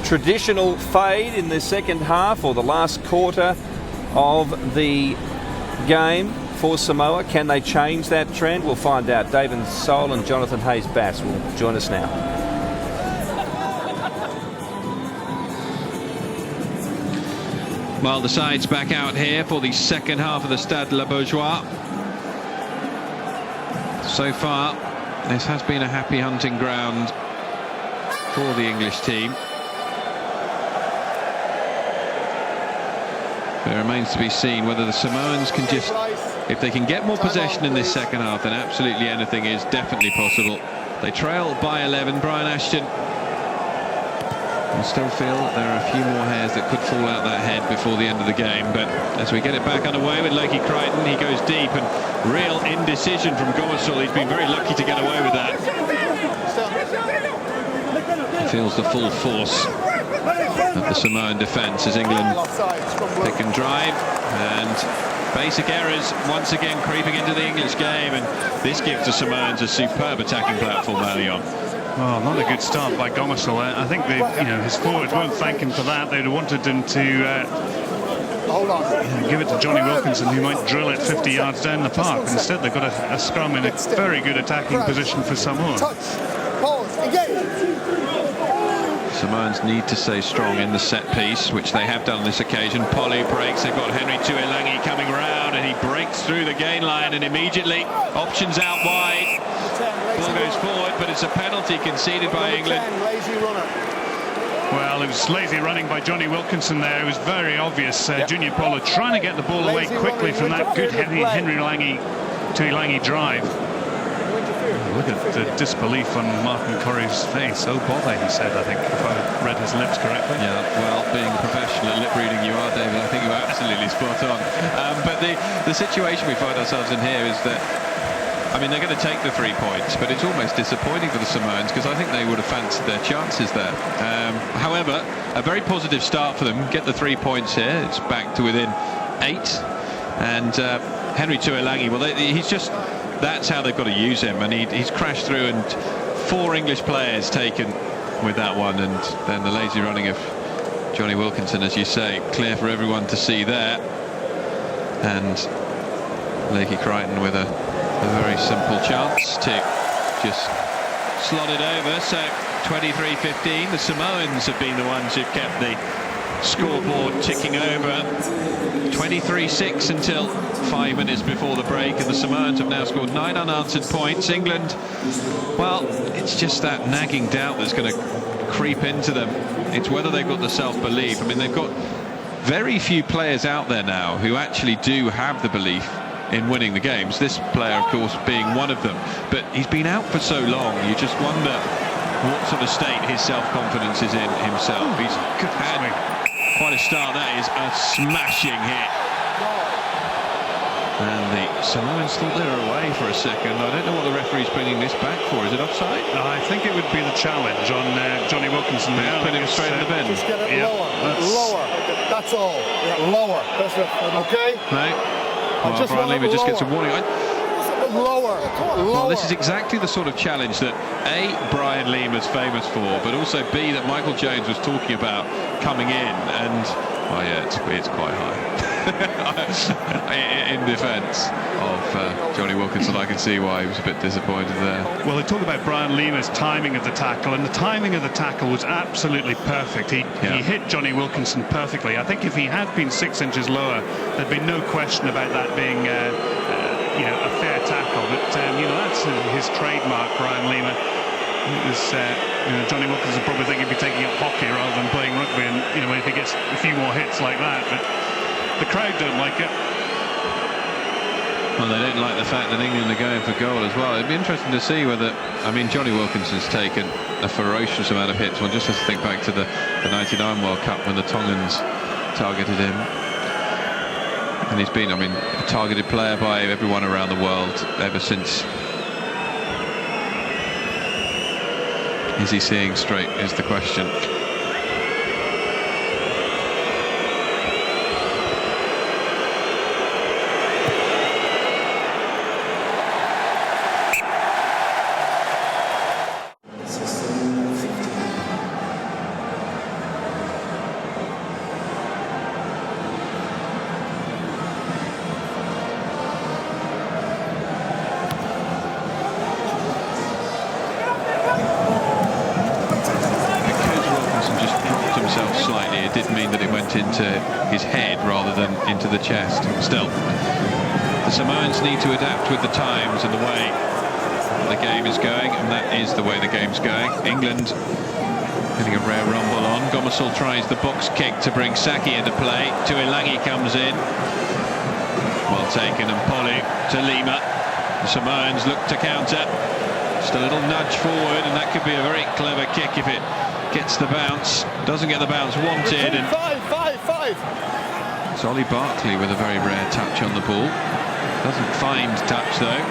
traditional fade in the second half, or the last quarter of the game for Samoa. Can they change that trend? We'll find out. David Soul and Jonathan Hayes-Bass will join us now. Well, the side's back out here for the second half of the Stade de la Beaujoire. So far, this has been a happy hunting ground for the English team. It remains to be seen whether the Samoans can just, if they can get more possession in this second half, then absolutely anything is definitely possible. They trail by 11. Brian Ashton will still feel that there are a few more hairs that could fall out that head before the end of the game, but as we get it back underway with Loki Crichton, he goes deep, and real indecision from Gomersall. He's been very lucky to get away with that. He feels the full force of the Samoan defence as England pick and drive, and basic errors once again creeping into the English game, and this gives the Samoans a superb attacking platform early on. Well, not a good start by Gomersall. I think his forwards won't thank him for that. They'd have wanted him to give it to Johnny Wilkinson, who might drill it 50 yards down the park. But instead, they've got a scrum in a very good attacking position for Samoa. Samoans need to stay strong in the set piece, which they have done on this occasion. Polly breaks. They've got Henry Tuilangi coming round, and he breaks through the gain line, and immediately options out wide. Ball goes forward, but it's a penalty conceded by England. Well, it was lazy running by Johnny Wilkinson there. It was very obvious. Junior Pollard trying to get the ball away quickly from that good Henry Tuilangi drive. Look at the disbelief on Martin Corrie's face. Oh bother, he said, I think, if I read his lips correctly. Yeah, well, being a professional at lip reading you are, David, I think you're absolutely spot on. But the situation we find ourselves in here is that, I mean, they're going to take the 3 points, but it's almost disappointing for the Samoans, because I think they would have fancied their chances there. However, a very positive start for them. Get the 3 points here. It's back to within 8. And Henry Tuilangi, well, he's just that's how they've got to use him, and he's crashed through, and 4 English players taken with that one, and then the lazy running of Johnny Wilkinson, as you say, clear for everyone to see there. And Lakey Crichton with a very simple chance to just slot it over. So 23-15. The Samoans have been the ones who've kept the scoreboard ticking over. 23-6 until 5 minutes before the break, and the Samoans have now scored 9 unanswered points. England, well, it's just that nagging doubt that's going to creep into them. It's whether they've got the self-belief. I mean, they've got very few players out there now who actually do have the belief in winning the games. This player, of course, being one of them. But he's been out for so long, you just wonder what sort of state his self-confidence is in himself. He's had quite a start. That is a smashing hit. And the Samoans thought they were away for a second. I don't know what the referee's bringing this back for. Is it offside? I think it would be the challenge on Johnny Wilkinson now. Put him straight in the bin. Just get it lower. Lower. That's all. Lower. Okay? No. Well, Brian Lima just gets a warning. Lower. Well, this is exactly the sort of challenge that A, Brian Lima's famous for, but also B, that Michael Jones was talking about coming in, and oh yeah, it's quite high. In defence of Johnny Wilkinson, I can see why he was a bit disappointed there. Well, they talk about Brian Lima's timing of the tackle, and the timing of the tackle was absolutely perfect. He hit Johnny Wilkinson perfectly. I think if he had been 6 inches lower, there'd be no question about that being a fair tackle. But that's his trademark, Brian Lima. It was, Johnny Wilkinson probably think he'd be taking up hockey rather than playing rugby, and if he gets a few more hits like that. But the crowd don't like it. Well, they don't like the fact that England are going for goal as well. It'd be interesting to see whether, I mean, Johnny Wilkinson's taken a ferocious amount of hits. One just has to think back to the 99 World Cup when the Tongans targeted him. And he's been, a targeted player by everyone around the world ever since. Is he seeing straight is the question. His head rather than into the chest. Still, the Samoans need to adapt with the times and the way the game is going, and that is the way the game's going. England getting a rare rumble on. Gomersall tries the box kick to bring Saki into play. Tuilangi comes in. Well taken, and Polly to Lima. The Samoans look to counter. Just a little nudge forward, and that could be a very clever kick if it gets the bounce. Doesn't get the bounce wanted, and it's Ollie Barkley with a very rare touch on the ball. Doesn't find touch though,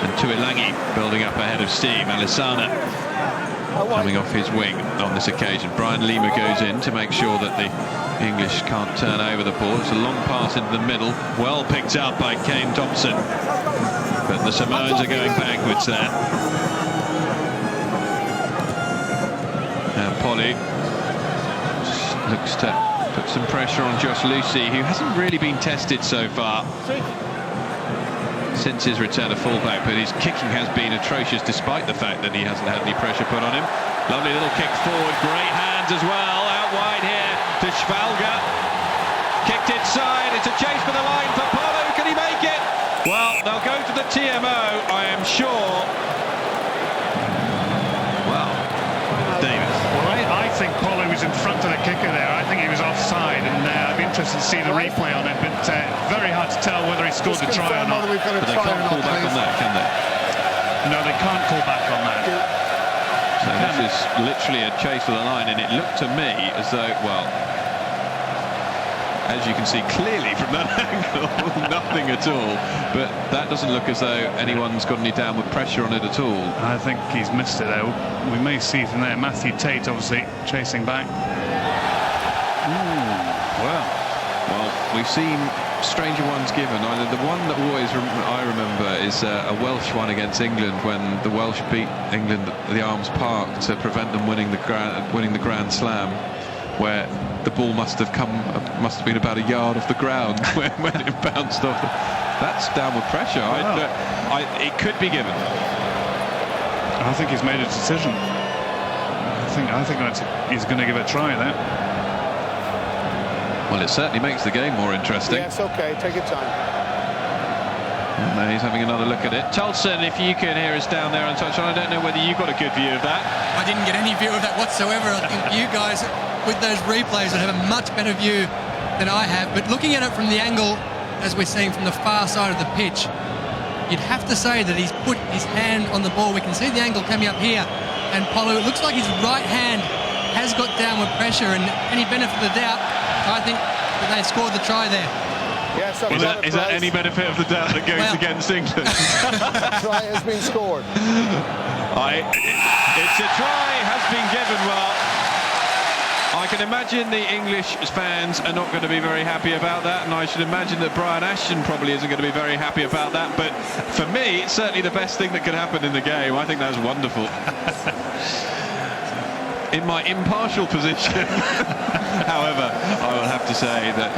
and Tuilangi building up ahead of steam. Alisana coming off his wing on this occasion. Brian Lima goes in to make sure that the English can't turn over the ball. It's a long pass into the middle, well picked up by Kane Thompson, but the Samoans are going backwards there. Polly looks to put some pressure on Josh Lucy, who hasn't really been tested so far since his return to fullback, but his kicking has been atrocious despite the fact that he hasn't had any pressure put on him. Lovely little kick forward, great hands as well, out wide here to Schvalga. Kicked inside, it's a chase for the line for Polo, can he make it? Well, they'll go to the TMO, I am sure. Well, Davis. Well, I think Polo was in front of the kicker there. I think he was offside, and I'd be interested to see the replay on it, but very hard to tell whether he scored the try or not. But they can't call back on that, can they? No, they can't call back on that. So this is literally a chase for the line, and it looked to me as though, well, as you can see clearly from that angle, nothing at all. But that doesn't look as though anyone's got any downward pressure on it at all. I think he's missed it though. We may see from there. Matthew Tate obviously chasing back. Well, we've seen stranger ones given. The one that always I remember is a Welsh one against England when the Welsh beat England at the Arms Park to prevent them winning the Grand Slam, where the ball must have been about a yard off the ground when it bounced off. That's downward pressure. It could be given. I think he's made a decision. I think he's going to give it a try there. Well, it certainly makes the game more interesting. Yes, okay, take your time. And now he's having another look at it. Tolson, if you can hear us down there on touchline, I don't know whether you got a good view of that. I didn't get any view of that whatsoever. I think you guys, with those replays, would have a much better view than I have. But looking at it from the angle, as we're seeing from the far side of the pitch, you'd have to say that he's put his hand on the ball. We can see the angle coming up here. And Polu, it looks like his right hand has got downward pressure, and any benefit of the doubt, I think that they scored the try there. Yes, is that any benefit of the doubt that goes against England? Try has been scored. It's a try has been given. Well, I can imagine the English fans are not going to be very happy about that, and I should imagine that Brian Ashton probably isn't going to be very happy about that. But for me, it's certainly the best thing that could happen in the game. I think that's wonderful. In my impartial position, however, I will have to say that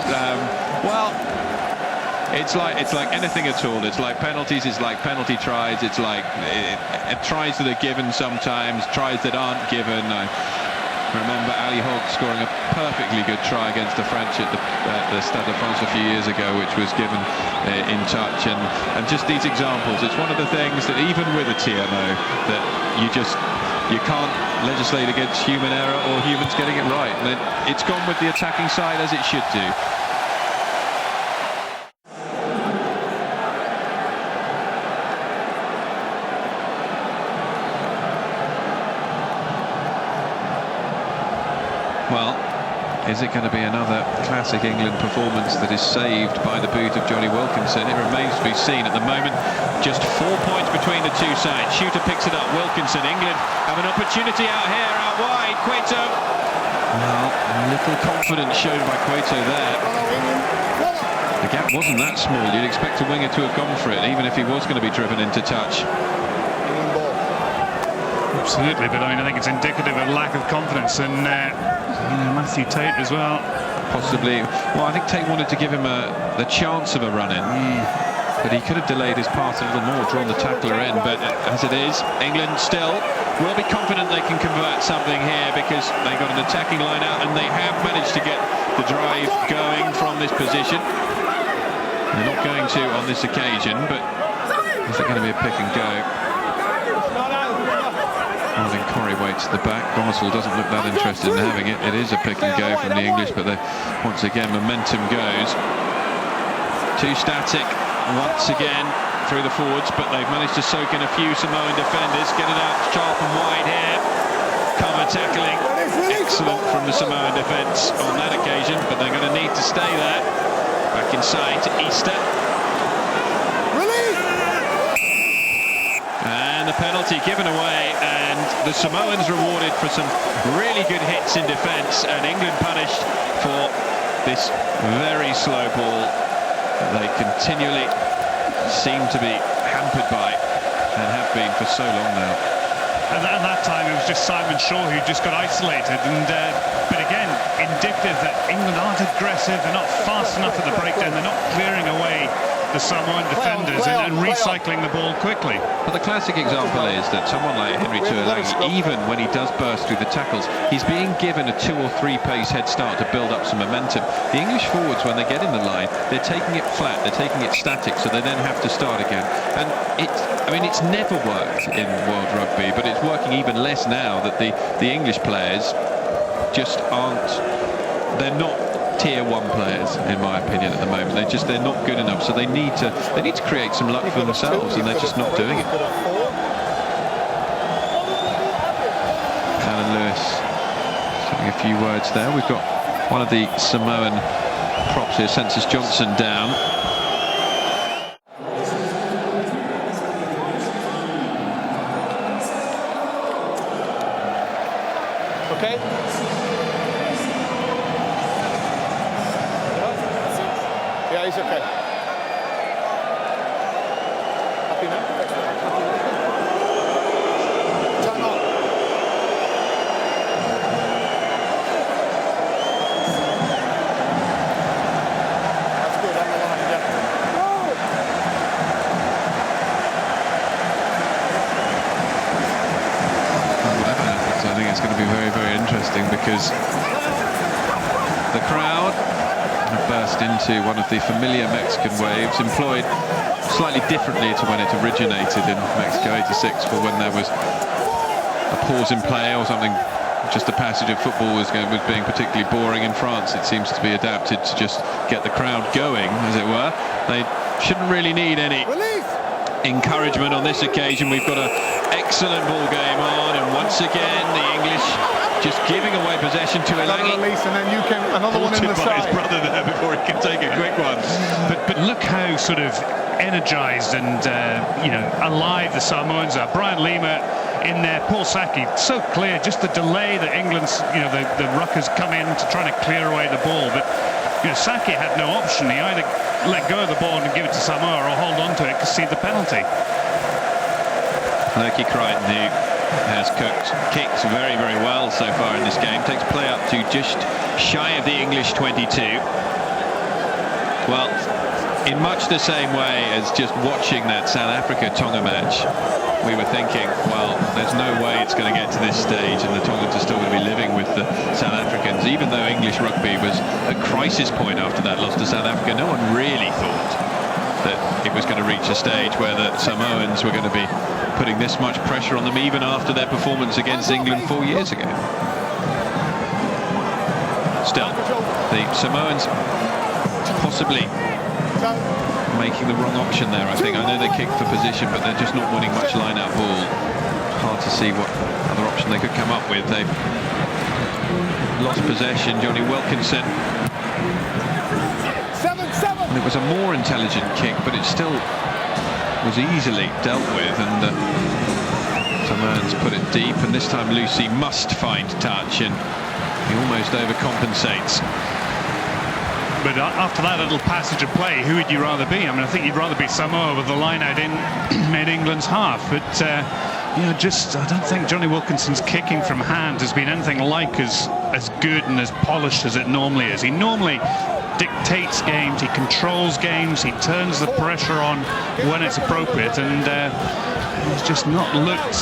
it's like anything at all. It's like penalties. It's like penalty tries. It's like tries that are given sometimes, tries that aren't given. I remember Ali Hogg scoring a perfectly good try against the French at the Stade de France a few years ago, which was given in touch, and just these examples. It's one of the things that even with a TMO that you can't legislate against human error or humans getting it right. And it's gone with the attacking side as it should do. Well, is it going to be another classic England performance that is saved by the boot of Johnny Wilkinson? It remains to be seen. At the moment, just 4 points between the two sides. Shooter picks it up. Wilkinson, England have an opportunity out here, out wide. Cueto. Well, little confidence shown by Cueto there. The gap wasn't that small. You'd expect a winger to have gone for it, even if he was going to be driven into touch. Absolutely, but I think it's indicative of lack of confidence, and Matthew Tate as well. Possibly. Well, I think Tate wanted to give him the chance of a run-in, but he could have delayed his pass a little more, drawn the tackler in. But as it is, England still will be confident they can convert something here, because they got an attacking line out and they have managed to get the drive going from this position. They're not going to on this occasion, but is it going to be a pick and go? Marvin Corrie waits at the back. Goswell doesn't look that interested in having it. It is a pick and go from the English, but once again momentum goes. Too static once again through the forwards, but they've managed to soak in a few Samoan defenders. Get it out sharp and wide here. Cover tackling excellent from the Samoan defence on that occasion, but they're going to need to stay there. Back inside to Easter. And the penalty given away, and the Samoans rewarded for some really good hits in defence, and England punished for this very slow ball that they continually seem to be hampered by and have been for so long now. At that time it was just Simon Shaw who just got isolated, and but again indicative that England aren't aggressive, they're not fast enough at the breakdown, they're not clearing away the Samoan defenders and recycling the ball quickly. But the classic example is that someone like Henry Tuilagi, even when he does burst through the tackles, he's being given a 2 or 3 pace head start to build up some momentum. The English forwards, when they get in the line, they're taking it flat, they're taking it static, so they then have to start again. And it's never worked in world rugby, but it's working even less now that the English players just aren't, they're not tier 1 players, in my opinion, at the moment. They're not good enough, so they need to create some luck for themselves, and they're just not doing it. Alan Lewis saying a few words there. We've got one of the Samoan props here, Census Johnson, down. he's okay. Happy now? Time on. That's good, on the line, yeah. Whatever happens, I think it's going to be very, very interesting, because the crowd have burst into one of the familiar Mexican waves, employed slightly differently to when it originated in Mexico '86, for when there was a pause in play or something, just the passage of football was being particularly boring. In France, it seems to be adapted to just get the crowd going, as it were. They shouldn't really need any encouragement on this occasion. We've got an excellent ball game on, and once again the English just giving away possession to Elangi. Release, and then you can another one in the by side. his brother there before he can take a quick one. But look how sort of energised and alive the Samoans are. Brian Lima in there, Paul Saki, so clear. Just the delay that England's, the ruckers come in to try to clear away the ball. But Saki had no option. He either let go of the ball and give it to Samoa, or hold on to it, concede the penalty. Loki Crichton, who has kicked very, very well so far in this game, takes play up to just shy of the English 22. Well, in much the same way as just watching that South Africa-Tonga match, we were thinking, well, there's no way it's going to get to this stage, and the Tongans are still going to be living with the South Africans. Even though English rugby was a crisis point after that loss to South Africa, no one really thought that it was going to reach a stage where the Samoans were going to be putting this much pressure on them, even after their performance against England 4 years ago. Still, the Samoans possibly making the wrong option there, I think. I know they kicked for position, but they're just not winning much line-out ball. Hard to see what other option they could come up with. They've lost possession. Johnny Wilkinson. And it was a more intelligent kick, but it still was easily dealt with, and Samoans put it deep, and this time Lucy must find touch, and he almost overcompensates. But after that little passage of play, who would you rather be? I mean, I think you'd rather be Samoa with the line out in England's half. But I don't think Johnny Wilkinson's kicking from hand has been anything like as good and as polished as it normally is. He normally dictates games, he controls games, he turns the pressure on when it's appropriate, and he's just not looked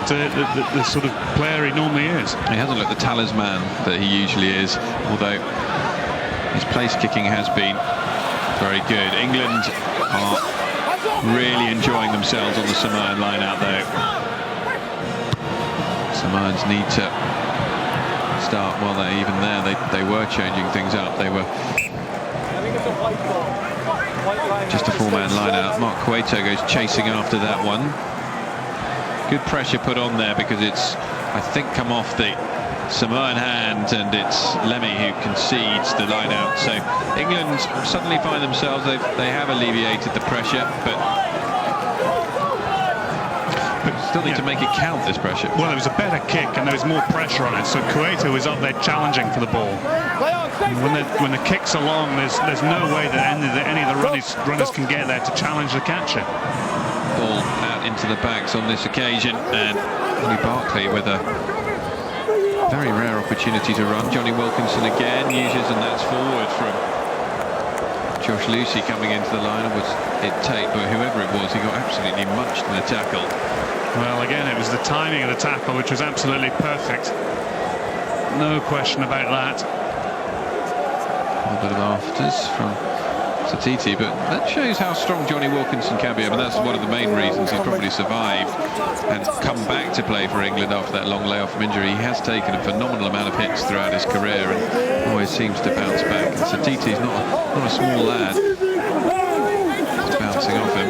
the sort of player he normally is. He hasn't looked the talisman that he usually is, although his place kicking has been very good. England are really enjoying themselves on the Samoan line out there. Samoans need to start, well, they're even there, they were changing things up. They were just a four-man line out. Mark Cueto goes chasing after that one. Good pressure put on there, because it's, I think, come off the Samoan hand, and it's Lemmy who concedes the line out. So England suddenly find themselves, they have alleviated the pressure, but still need to make it count, this pressure. Well, it was a better kick and there was more pressure on it, so Cueto was up there challenging for the ball. When the kick's along, there's no way that any of the runners can get there to challenge the catcher. Ball out into the backs on this occasion, and Lee Barkley with a very rare opportunity to run. Johnny Wilkinson again uses, and that's forward from Josh Lucy coming into the line. Or was it Tate? But whoever it was, he got absolutely munched in the tackle. Well, again, it was the timing of the tackle which was absolutely perfect. No question about that. A bit of afters from Stade, but that shows how strong Johnny Wilkinson can be. I mean, that's one of the main reasons he's probably survived and come back to play for England after that long layoff from injury. He has taken a phenomenal amount of hits throughout his career and always seems to bounce back. And Stade is not a small lad. It's bouncing off him.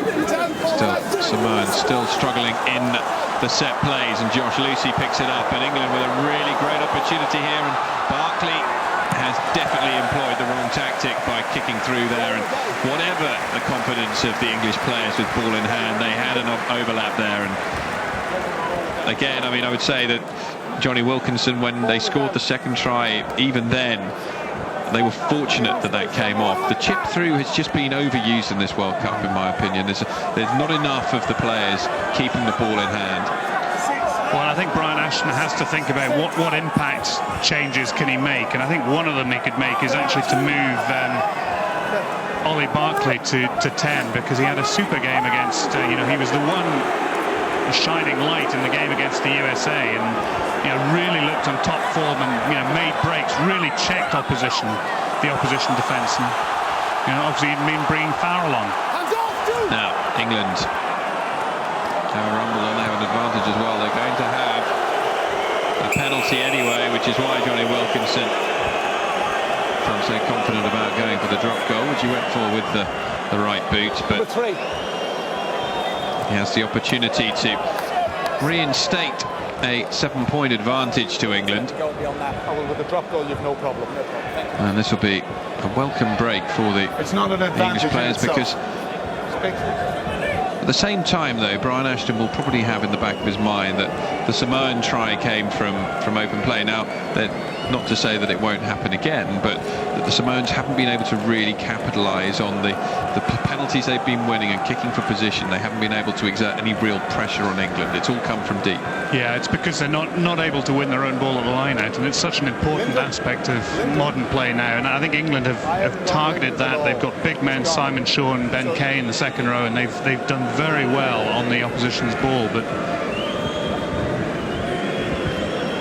Still, Samoan still struggling in the set plays, and Josh Lucy picks it up, and England with a really great opportunity here, and Barkley has definitely employed the wrong tactic by kicking through there, and whatever the confidence of the English players with ball in hand, they had an overlap there. And again, I mean, I would say that Johnny Wilkinson, when they scored the second try, even then they were fortunate that came off. The chip through has just been overused in this World Cup, in my opinion. There's not enough of the players keeping the ball in hand. Well, I think Brian Ashton has to think about what impact changes can he make, and I think one of them he could make is actually to move Ollie Barkley to 10, because he had a super game against, he was the one shining light in the game against the USA, and really looked on top form and made breaks, really checked the opposition defence, and obviously didn't mean bringing Farrell on. Now England have a rumble and they have an advantage as well. They're going to have a penalty anyway, which is why Johnny Wilkinson felt so confident about going for the drop goal, which he went for with the right boot, but he has the opportunity to reinstate a 7-point advantage to England. With the drop goal, you've no problem. And this will be a welcome break for the English players, because at the same time, though, Brian Ashton will probably have in the back of his mind that the Samoan try came from open play. Now, not to say that it won't happen again, but that the Samoans haven't been able to really capitalise on the penalties they've been winning and kicking for position. They haven't been able to exert any real pressure on England. It's all come from deep. Yeah, it's because they're not able to win their own ball at the line out, and it's such an important aspect of modern play now. And I think England have targeted that. They've got big men, Simon Shaw and Ben Kay in the second row, and they've done very well on the opposition's ball. But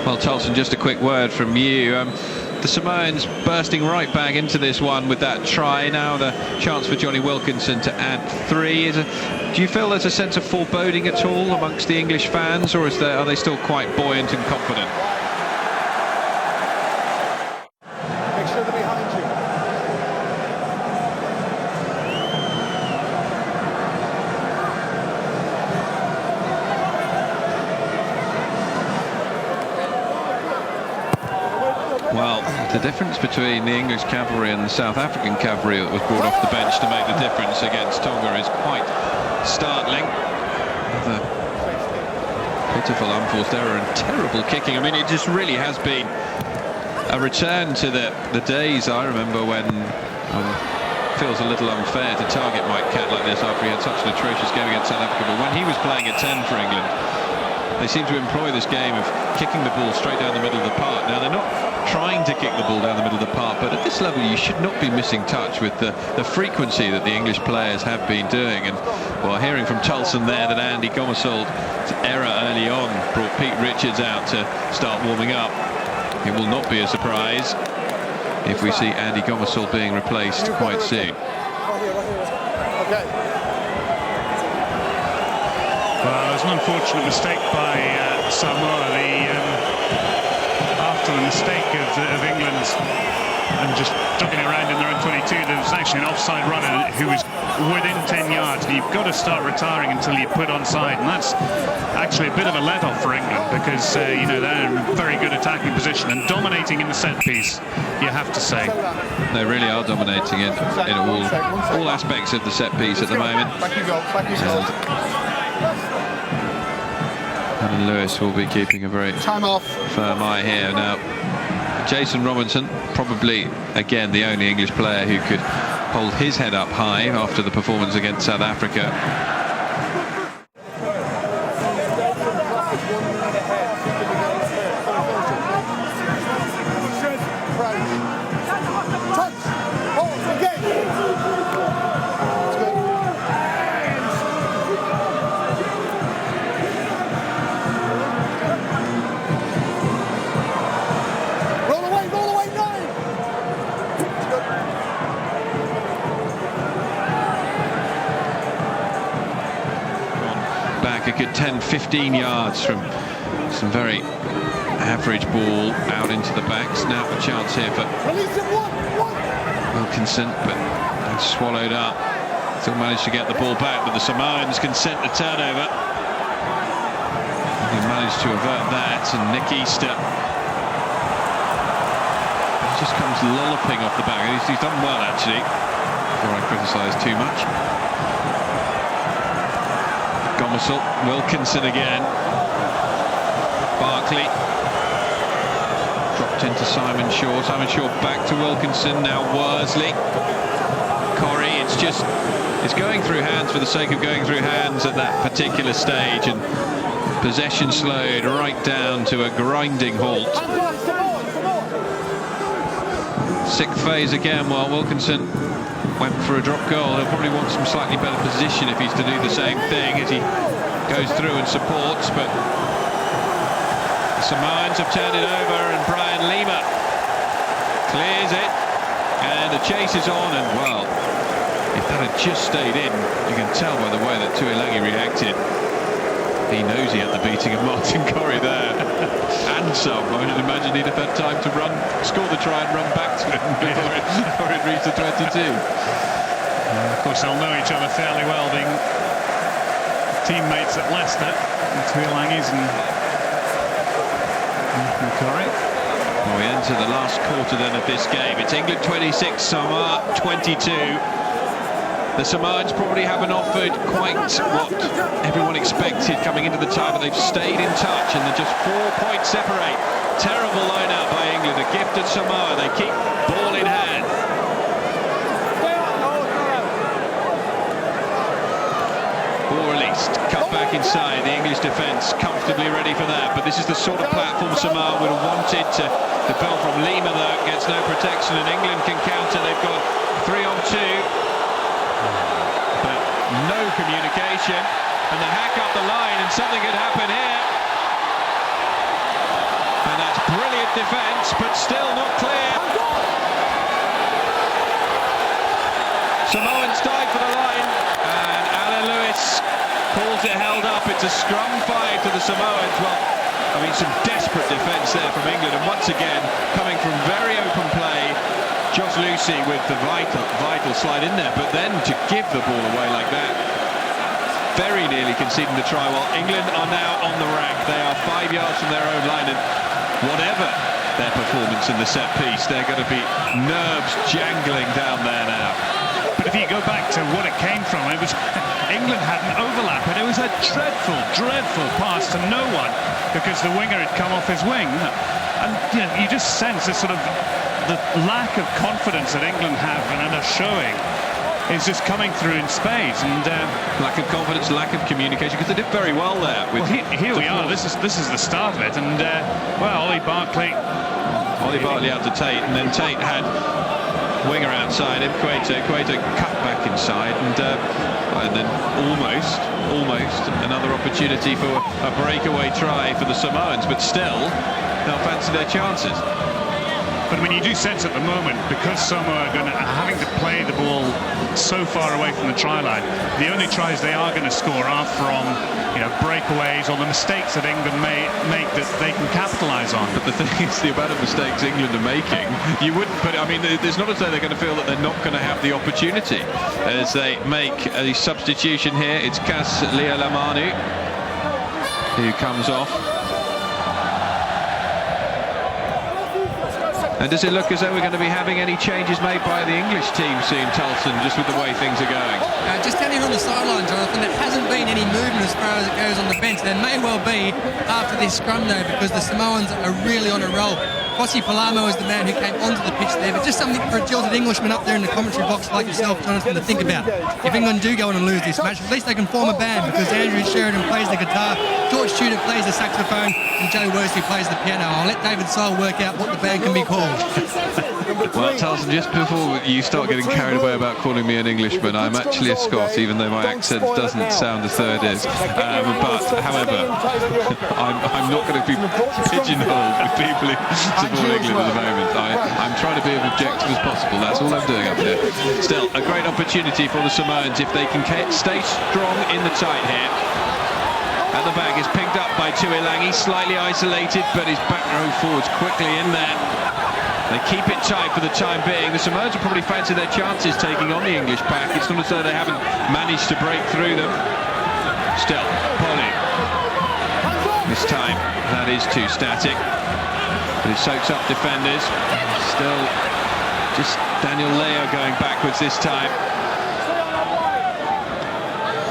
well, Tolson, just a quick word from you. The Samoans bursting right back into this one with that try. Now the chance for Johnny Wilkinson to add 3. Do you feel there's a sense of foreboding at all amongst the English fans, or are they still quite buoyant and confident? Make sure they're behind you. Well, the difference between the English cavalry and the South African cavalry that was brought off the bench to make the difference against Tonga is quite startling. The pitiful unforced error and terrible kicking. I mean, it just really has been a return to the days I remember when it feels a little unfair to target Mike Catt like this after he had such an atrocious game against South Africa. But when he was playing at 10 for England, they seem to employ this game of kicking the ball straight down the middle of the park. Now, they're not trying to kick the ball down the middle of the park, but at this level you should not be missing touch with the frequency that the English players have been doing. And well, hearing from Tolson there that Andy Gomersol's error early on brought Pete Richards out to start warming up, it will not be a surprise if we see Andy Gomersol being replaced quite soon. Well, it was an unfortunate mistake by Samoa. After the mistake of England and just jumping around in their own 22, there was actually an offside runner who was within 10 yards. And you've got to start retiring until you put onside, and that's actually a bit of a let-off for England, because they're in a very good attacking position and dominating in the set piece, you have to say. They really are dominating in all aspects of the set piece at the moment. And Lewis will be keeping a very firm eye here. Now, Jason Robinson, probably again the only English player who could hold his head up high after the performance against South Africa. A good 10-15 yards from some very average ball out into the backs. Now a chance here for Wilkinson, but swallowed up. Still managed to get the ball back, but the Samoans consent the turnover. He managed to avert that, and Nick Easter just comes lolloping off the back. He's done well, actually, before I criticise too much. Gomersol, Wilkinson again. Barkley dropped Out into Simon Shaw. Simon Shaw back to Wilkinson. Now Worsley. Corrie, it's going through hands for the sake of going through hands at that particular stage, and possession slowed right down to a grinding halt. Sixth phase again while Wilkinson went for a drop goal. He'll probably want some slightly better position if he's to do the same thing as he goes through and supports, but the Samoans have turned it over, and Brian Lima clears it, and the chase is on. And well, if that had just stayed in, you can tell by the way that Tuilagi reacted. He knows he had the beating of Martin Corrie there. And some. I would imagine he'd have had time to score the try and run back to it before it reached the 22. Of course, they'll know each other fairly well, being teammates at Leicester, Tuilagi and Corrie. Well, we enter the last quarter then of this game. It's England 26, Samoa 22. The Samoans probably haven't offered quite what everyone expected coming into the tie, but they've stayed in touch, and they're just 4 points separate. Terrible line-out by England, a gift at Samoa. They keep ball in hand. Ball released, cut back inside. The English defence comfortably ready for that, but this is the sort of platform Samoa would have wanted to defend from. Lima, though, gets no protection, and England can counter. They've got 3-on-2. No communication, and the hack up the line, and something could happen here. And that's brilliant defence, but still not clear. Samoans dive for the line, and Alan Lewis calls it held up. It's a scrum 5 to the Samoans. Well, I mean, some desperate defence there from England, and once again, coming from very open play, Josh Lucy with the vital slide in there, but then to give the ball away like that, very nearly conceding the try, while England are now on the rack. They are 5 yards from their own line, and whatever their performance in the set piece, they're going to be nerves jangling down there now. But if you go back to what it came from, it was England had an overlap, and it was a dreadful, dreadful pass to no one because the winger had come off his wing, and you just sense this sort of the lack of confidence that England have and are showing is just coming through in spades, and lack of confidence, lack of communication, because they did very well there. Well, here we are. This is the start of it, and well, Ollie Barkley out to Tate, and then Tate had winger outside him, Cueto cut back inside, and then almost another opportunity for a breakaway try for the Samoans, but still they'll fancy their chances. But I mean, you do sense at the moment, because Samoa are having to play the ball so far away from the try line, the only tries they are going to score are from breakaways or the mistakes that England may make that they can capitalise on. But the thing is, the amount of mistakes England are making, you wouldn't put it. I mean, there's not as though they're going to feel that they're not going to have the opportunity as they make a substitution here. It's Kas Lealamanu who comes off. And does it look as though we're going to be having any changes made by the English team soon, Tulson, just with the way things are going? Just down here on the sideline, Jonathan, there hasn't been any movement as far as it goes on the bench. There may well be after this scrum, though, because the Samoans are really on a roll. Fossey Palamo is the man who came onto the pitch there, but just something for a jilted Englishman up there in the commentary box like yourself, Jonathan, to think about. If England do go on and lose this match, at least they can form a band, because Andrew Sheridan plays the guitar, George Tudor plays the saxophone, and Joe Worsley plays the piano. I'll let David Sole work out what the band can be called. Well, Tulson, just before you start getting carried away about calling me an Englishman, I'm actually a Scot, even though my accent doesn't sound as though it is. But, however, I'm not going to be pigeonholed with people who support England at the moment. I'm trying to be as objective as possible. That's all I'm doing up here. Still, a great opportunity for the Samoans if they can stay strong in the tight here. At the back is picked up by Tuilagi, slightly isolated, but his back row forwards quickly in there. They keep it tight for the time being. The Samoans will probably fancy their chances taking on the English pack. It's not as though they haven't managed to break through them. Still, Polly. This time, that is too static. But it soaks up defenders. Still, just Daniel Leo going backwards this time.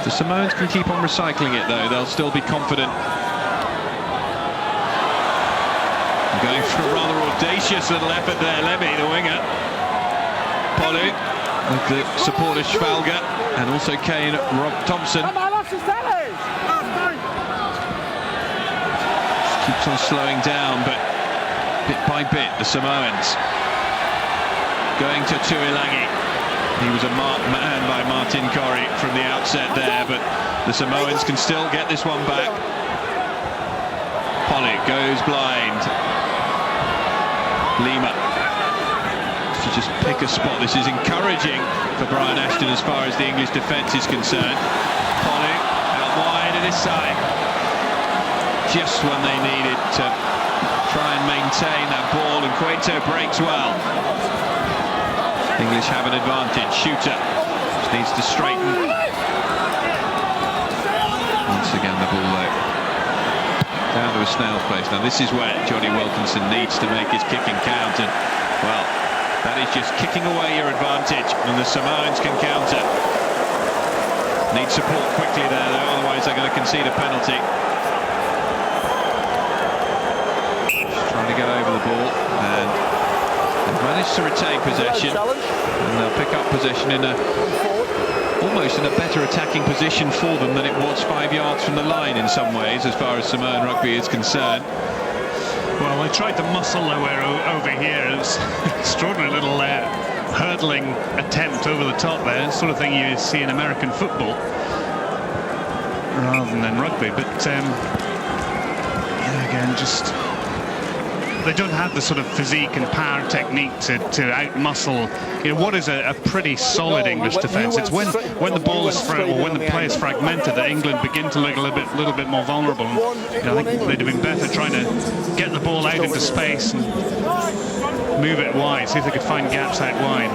The Samoans can keep on recycling it, though. They'll still be confident. Going for a rather audacious little effort there, Levy, the winger. Polu with the support of Schwalger and also Kane Rob Thompson. Keeps on slowing down, but bit by bit the Samoans going to Tuilagi. He was a marked man by Martin Corrie from the outset there, but the Samoans can still get this one back. Polu goes blind. Lima to just pick a spot. This is encouraging for Brian Ashton as far as the English defence is concerned. Polu out wide at his side. Just when they needed to try and maintain that ball, and Cueto breaks well. English have an advantage. Shooter just needs to straighten. Once again the ball though down to a snail's pace. Now this is where Johnny Wilkinson needs to make his kicking count, and well, that is just kicking away your advantage, and the Samoans can counter. Need support quickly there though, otherwise they're going to concede a penalty. Trying to get over the ball, and they've managed to retain possession, and they'll pick up possession in almost in a better attacking position for them than it was 5 yards from the line in some ways, as far as Samoan rugby is concerned. Well, they tried to muscle their way over here. It was an extraordinary little hurdling attempt over the top there, the sort of thing you see in American football rather than rugby. But yeah, again, just they don't have the sort of physique and power technique to out-muscle, you know, what is a pretty solid English defence. It's when the ball is when the play is fragmented that England begin to look a little bit more vulnerable. And, you know, I think they'd have been better trying to get the ball out into space and move it wide, see if they could find gaps out wide.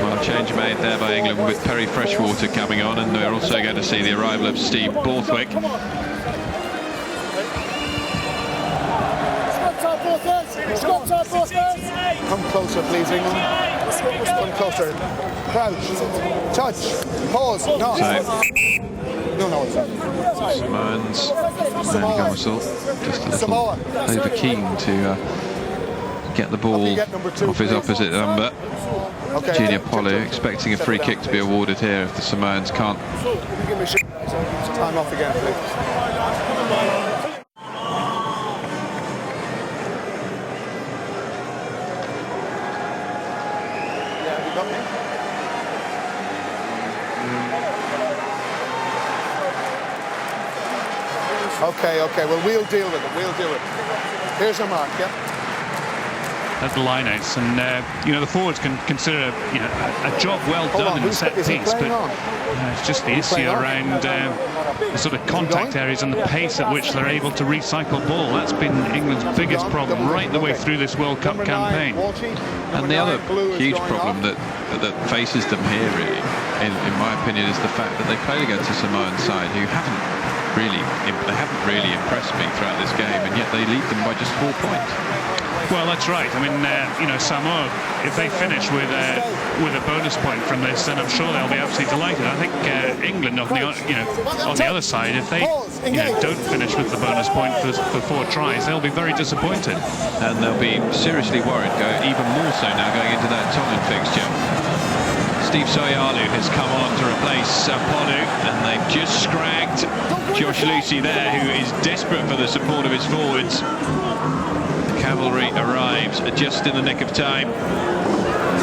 Well, change made there by England with Perry Freshwater coming on, and we're also going to see the arrival of Steve Borthwick. Come closer, please, England. Come closer. Crouch. Touch. Pause. No. No, it's not. Samoans and Gomersall just a little over keen to get the ball off his opposite number. Junior Polu expecting a free kick to be awarded here if the Samoans can't. Time off again, please. Okay, well, we'll deal with it, Here's your mark, yeah? At the lineouts, and you know, the forwards can consider a job well done in the set piece, but it's just the issue around the sort of contact areas and the pace at which they're able to recycle ball. That's been England's biggest problem right the way through this World Cup campaign. And the other huge problem that faces them here, really, in my opinion, is the fact that they played against a Samoan side who haven't really impressed me throughout this game, and yet they lead them by just 4 points. Well, that's right. I mean, you know, Samoa, if they finish with a bonus point from this, then I'm sure they'll be absolutely delighted. I think England, on the other side, if they don't finish with the bonus point for 4 tries, they'll be very disappointed. And they'll be seriously worried, even more so now going into that Tongan fixture. Steve Soyalu has come on to replace Polu, and they've just scragged Josh Lucy there, who is desperate for the support of his forwards. The cavalry arrives just in the nick of time.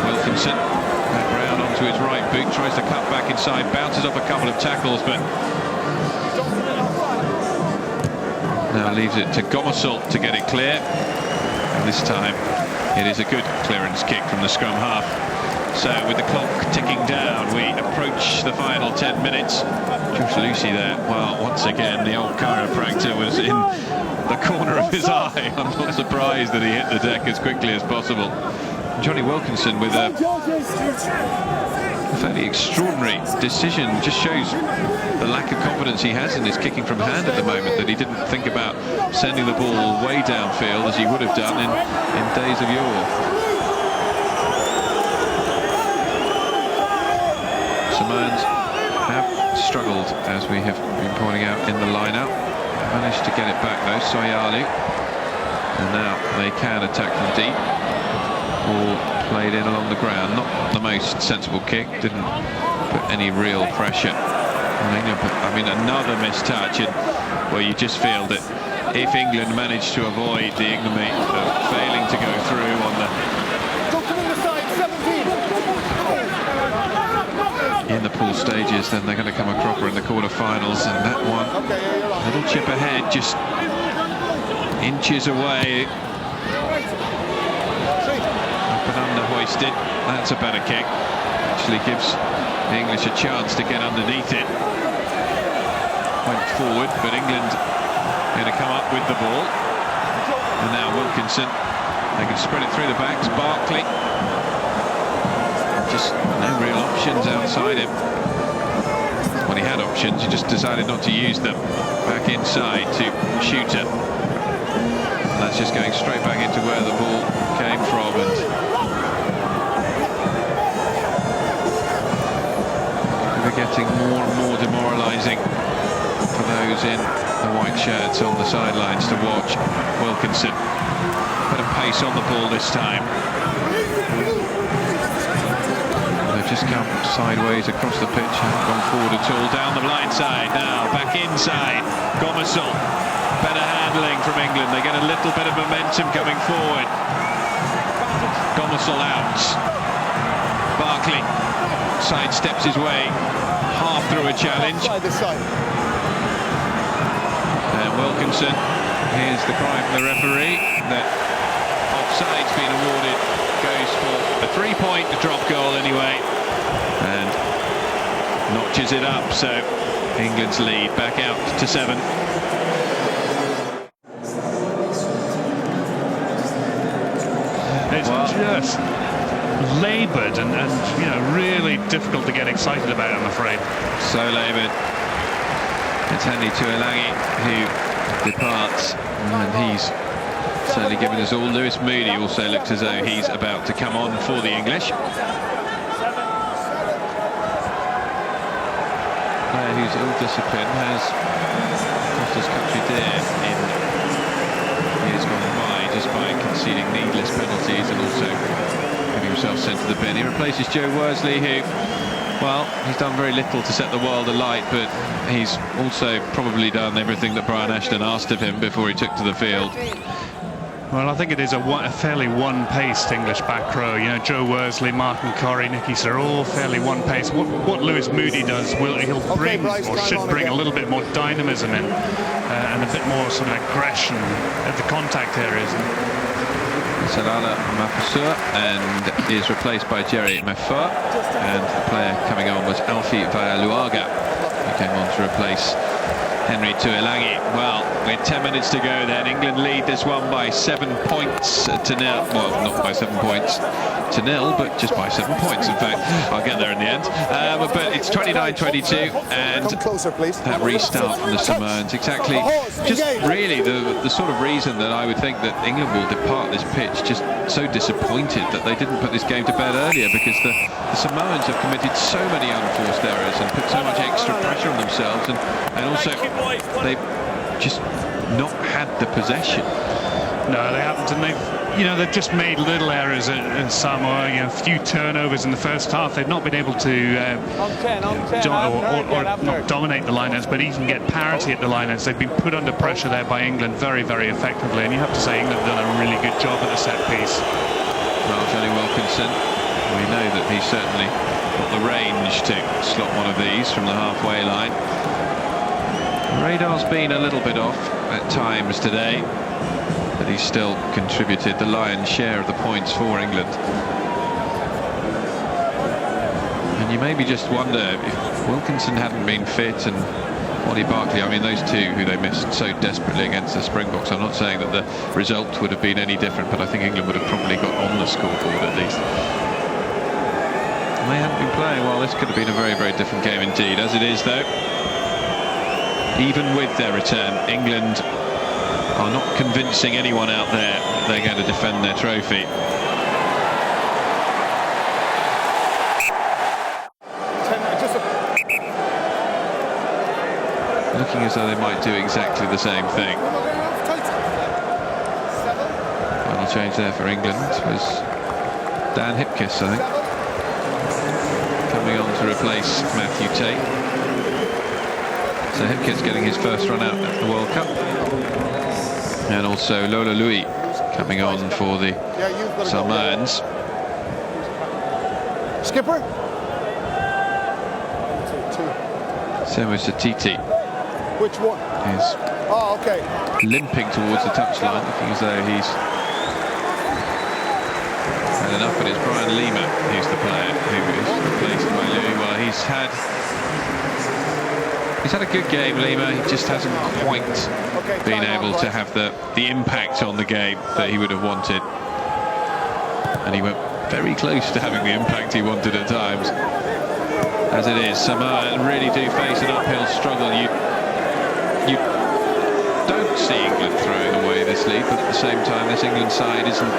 Wilkinson back round onto his right boot, tries to cut back inside, bounces off a couple of tackles, but now leaves it to Gomersall to get it clear. And this time it is a good clearance kick from the scrum half. So with the clock ticking down, we approach the final 10 minutes. Josh Lucy there, well, once again, the old chiropractor was in the corner of his eye. I'm not surprised that he hit the deck as quickly as possible. Johnny Wilkinson with a fairly extraordinary decision. Just shows the lack of confidence he has in his kicking from hand at the moment, that he didn't think about sending the ball way downfield as he would have done in days of yore. Samoans have struggled, as we have been pointing out, in the line-up. Managed to get it back though, Soyalu. And now they can attack from deep. Ball played in along the ground. Not the most sensible kick. Didn't put any real pressure on England. But, I mean, another missed touch, and where you just feel that if England managed to avoid the ignominy of failing to go through on in the pool stages, then they're going to come a cropper in the quarter-finals. And that one, a little chip ahead, just inches away. Up and under hoisted. That's a better kick. Actually gives the English a chance to get underneath it. Went forward, but England going to come up with the ball. And now Wilkinson, they can spread it through the backs. Barkley, just no real options outside him. When he had options, he just decided not to use them. Back inside to Shooter. And that's just going straight back into where the ball came from. And we're getting more and more demoralising for those in the white shirts on the sidelines to watch. Wilkinson, bit of pace on the ball this time. They've just come sideways across the pitch, haven't gone forward at all. Down the blind side now, back inside. Gomersall, better handling from England. They get a little bit of momentum coming forward. Gomersall out. Barkley sidesteps his way half through a challenge. And Wilkinson, here's the cry from the referee that offside's been awarded. Goes for a 3-point drop goal anyway, and notches it up. So England's lead back out to 7. It's just laboured and you know, really difficult to get excited about, I'm afraid. So laboured. It's Henry Tuilagi who departs, and he's certainly given us all. Lewis Moody also looks as though he's about to come on for the English. Player who's ill-disciplined has cost his country dear in years gone by, just by conceding needless penalties and also getting himself sent to the bin. He replaces Joe Worsley, who, well, he's done very little to set the world alight, but he's also probably done everything that Brian Ashton asked of him before he took to the field. Well, I think it is a fairly one-paced English back row. You know, Joe Worsley, Martin Corrie, Nicky Sir, all fairly one-paced. What Lewis Moody does, he'll bring, or should bring, a little bit more dynamism in, and a bit more sort of aggression at the contact areas. Salala Mafusur, and is replaced by Jerry Meffa, and the player coming on was Alfie Vaialuaga, who came on to replace Henry Tuilagi. Well, with 10 minutes to go then, England lead this one by 7 points to nil. Well, not by 7 points to nil, but just by 7 points, in fact. I'll get there in the end. But it's 29-22, and that restart from the Samoans, exactly, just really the sort of reason that I would think that England will depart this pitch, just so disappointed that they didn't put this game to bed earlier, because the Samoans have committed so many unforced errors and put so much extra pressure on themselves, and also they've just not had the possession. No, they haven't, and they've just made little errors in Samoa. You know, a few turnovers in the first half. They've not been able to not dominate the lineouts, but even get parity at the lineouts. They've been put under pressure there by England very, very effectively, and you have to say England have done a really good job at the set piece. Well, Johnny Wilkinson, we know that he's certainly got the range to slot one of these from the halfway line. Radar's been a little bit off at times today, but he's still contributed the lion's share of the points for England. And you maybe just wonder if Wilkinson hadn't been fit, and Ollie Barkley, I mean, those two who they missed so desperately against the Springboks. I'm not saying that the result would have been any different, but I think England would have probably got on the scoreboard at least. And they hadn't been playing well. This could have been a very, very different game indeed. As it is, though, even with their return, England are not convincing anyone out there that they're going to defend their trophy. Looking as though they might do exactly the same thing. change there for England was Dan Hipkiss, I think, coming on to replace Matthew Tate. So Hipkiss getting his first run out at the World Cup. And also Lola Louis coming on for the Samoans. Skipper? Semo Satiti. Which one? Is okay. Limping towards the touchline, looking as though he's had enough, but it's Brian Lima who's the player who is replaced by Louis. Well, he's had a good game, Lima. He just hasn't quite been able to have the impact on the game that he would have wanted. And he went very close to having the impact he wanted at times. As it is, Samoa really do face an uphill struggle. You don't see England throwing away this lead, but at the same time, this England side isn't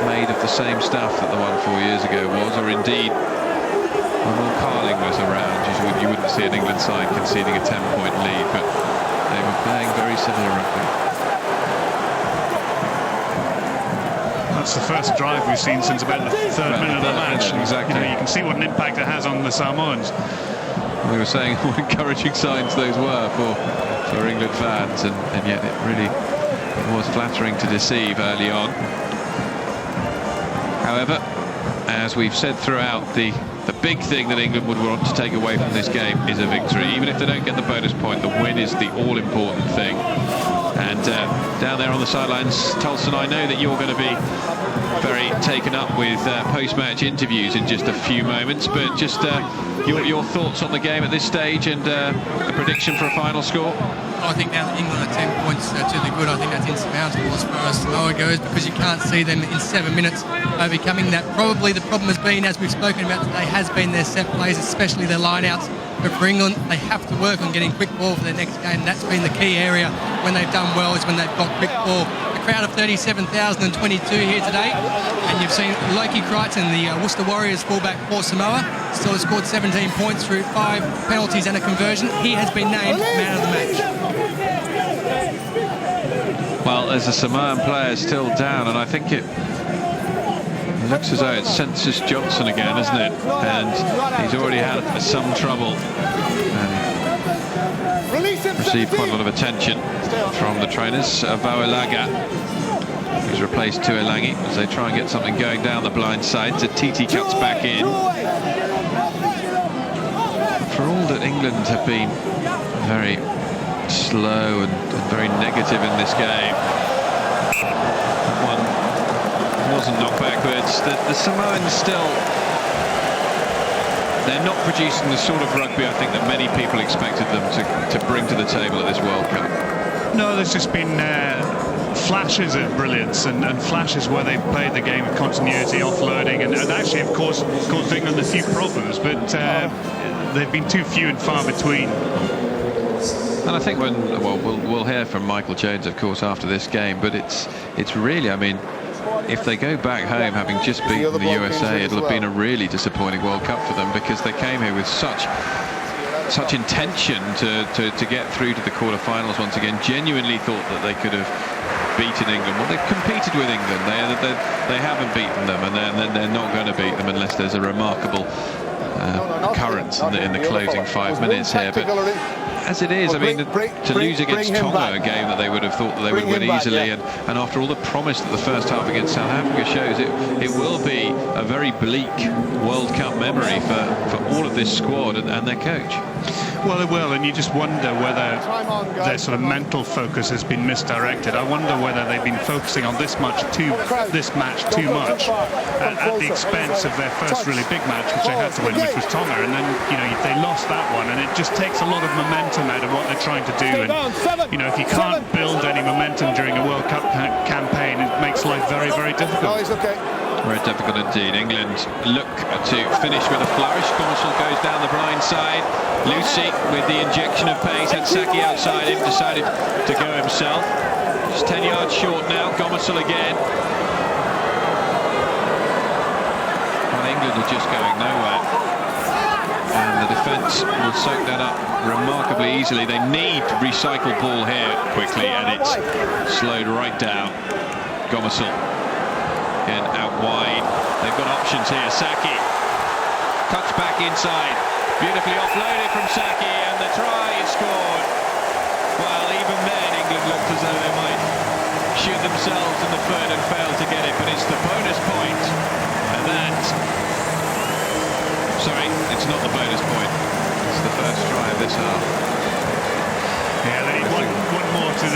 made of the same stuff that the one 4 years ago was, or indeed, when Will Carling was around, you wouldn't see an England side conceding a 10-point lead, but they were playing very similar rugby. That's the first drive we've seen since about the third minute of the match. Exactly. You can see what an impact it has on the Samoans. We were saying what encouraging signs those were for England fans, and yet it really was flattering to deceive early on. However, as we've said throughout, the big thing that England would want to take away from this game is a victory. Even if they don't get the bonus point, the win is the all-important thing. And down there on the sidelines, Tolson, I know that you're going to be very taken up with post-match interviews in just a few moments, but just your thoughts on the game at this stage and a prediction for a final score? I think now that England are 10 points to the good, I think that's insurmountable as far as Samoa goes, because you can't see them in 7 minutes overcoming that. Probably the problem has been, as we've spoken about today, has been their set plays, especially their line-outs. But for England, they have to work on getting quick ball for their next game. That's been the key area when they've done well, is when they've got quick ball. A crowd of 37,022 here today, and you've seen Loki Crichton, the Worcester Warriors fullback for Samoa, still has scored 17 points through 5 penalties and a conversion. He has been named man of the match. Well, there's a Samoan player still down, and I think it looks as though it's Census Johnson again, isn't it? And he's already had some trouble and received quite a lot of attention from the trainers. Vauelaga, who's replaced Tuolangi, as they try and get something going down the blind side. Titi cuts back in. For all that England have been very slow and very negative in this game, one wasn't knocked backwards. The Samoans still, they're not producing the sort of rugby I think that many people expected them to bring to the table at this World Cup. No, there's just been flashes of brilliance and flashes where they've played the game with continuity, offloading, and actually of course caused England a few problems, but they've been too few and far between. And I think we'll hear from Michael Jones, of course, after this game, but it's really, I mean, if they go back home having just beaten the USA, it'll have been a really disappointing World Cup for them, because they came here with such intention to get through to the quarterfinals once again. Genuinely thought that they could have beaten England. Well, they've competed with England. They haven't beaten them, and then they're not going to beat them unless there's a remarkable occurrence in the closing 5 minutes here. But as it is, I mean, to lose against Tonga, a game that they would have thought that they would win easily, and after all the promise that the first half against South Africa shows, it will be a very bleak World Cup memory for all of this squad and their coach. Well, it will, and you just wonder whether their sort of mental focus has been misdirected. I wonder whether they've been focusing on this match too much at the expense of their first really big match, which they had to win, which was Tonga, and then they lost that one, and it just takes a lot of momentum out of what they're trying to do. And if you can't build any momentum during a World Cup campaign, it makes life very, very difficult. Very difficult indeed. England look to finish with a flourish. Gomersall goes down the blind side. Lucy, with the injection of pace, had Saki outside him, decided to go himself. Just 10 yards short now. Gomersall again. Well, England are just going nowhere, and the defence will soak that up remarkably easily. They need recycled ball here quickly, and it's slowed right down. Gomersall. Again, out wide. They've got options here. Saki. Cuts back inside. Beautifully offloaded from Saki, and the try is scored. Well, even then, England looked as though they might shoot themselves in the foot and fail to get it, but it's the bonus point. And that... Sorry, it's not the bonus point. It's the first try of this half. Yeah, they need one more to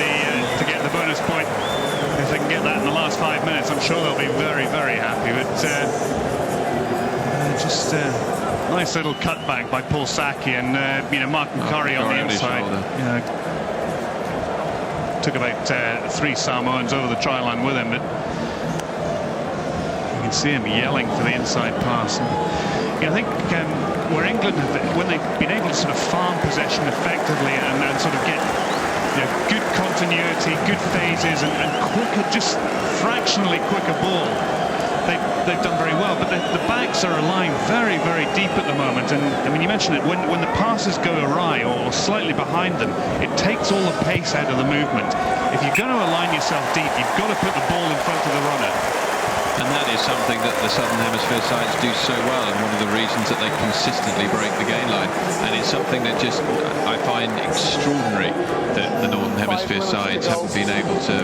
get the bonus point. If they can get that in the last 5 minutes, I'm sure they'll be very, very happy. But just nice little cutback by Paul Saki, and Martin Curry on the inside. Took about 3 Samoans over the try line with him, but you can see him yelling for the inside pass. And, I think where England, when they've been able to sort of farm possession effectively and sort of get good continuity, good phases, and quicker, just fractionally quicker ball, they've done very well. But the backs are aligned very, very deep at the moment. And I mean, you mentioned it, when the passes go awry or slightly behind them, it takes all the pace out of the movement. If you're going to align yourself deep, you've got to put the ball in front of the runner. And that is something that the Southern Hemisphere sides do so well, and one of the reasons that they consistently break the gain line. And it's something that just I find extraordinary that the Northern Hemisphere sides haven't been able to.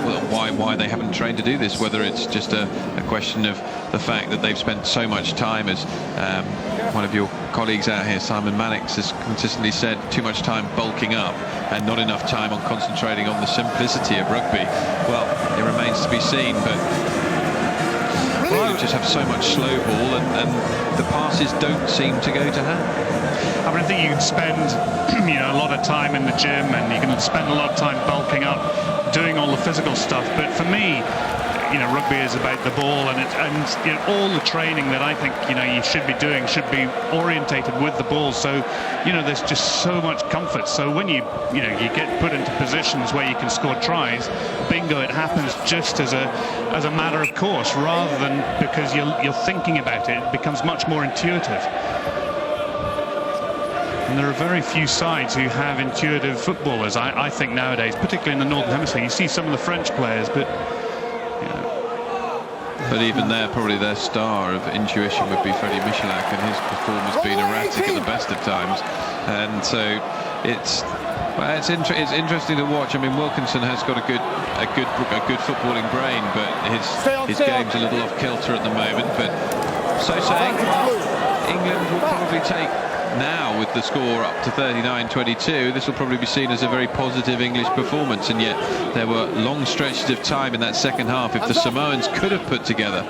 Well, why they haven't trained to do this? Whether it's just a question of the fact that they've spent so much time, as one of your colleagues out here, Simon Mannix, has consistently said, too much time bulking up and not enough time on concentrating on the simplicity of rugby. Well, it remains to be seen, but you just have so much slow ball, and the passes don't seem to go to hand. I mean, I think you can spend a lot of time in the gym, and you can spend a lot of time bulking up, doing all the physical stuff. But for me, rugby is about the ball, and all the training that I think you should be doing should be orientated with the ball. So there's just so much comfort. So when you get put into positions where you can score tries, bingo, it happens just as a matter of course, rather than because you're thinking about it. It becomes much more intuitive. And there are very few sides who have intuitive footballers, I think, nowadays, particularly in the Northern Hemisphere. You see some of the French players, but But even there, probably their star of intuition would be Freddie Michalak, and his performance being erratic at the best of times. And so it's interesting to watch. I mean, Wilkinson has got a good footballing brain, but his game's a little off kilter at the moment. But so saying, England will probably take. Now, with the score up to 39-22, this will probably be seen as a very positive English performance, and yet there were long stretches of time in that second half. If the Samoans could have put together,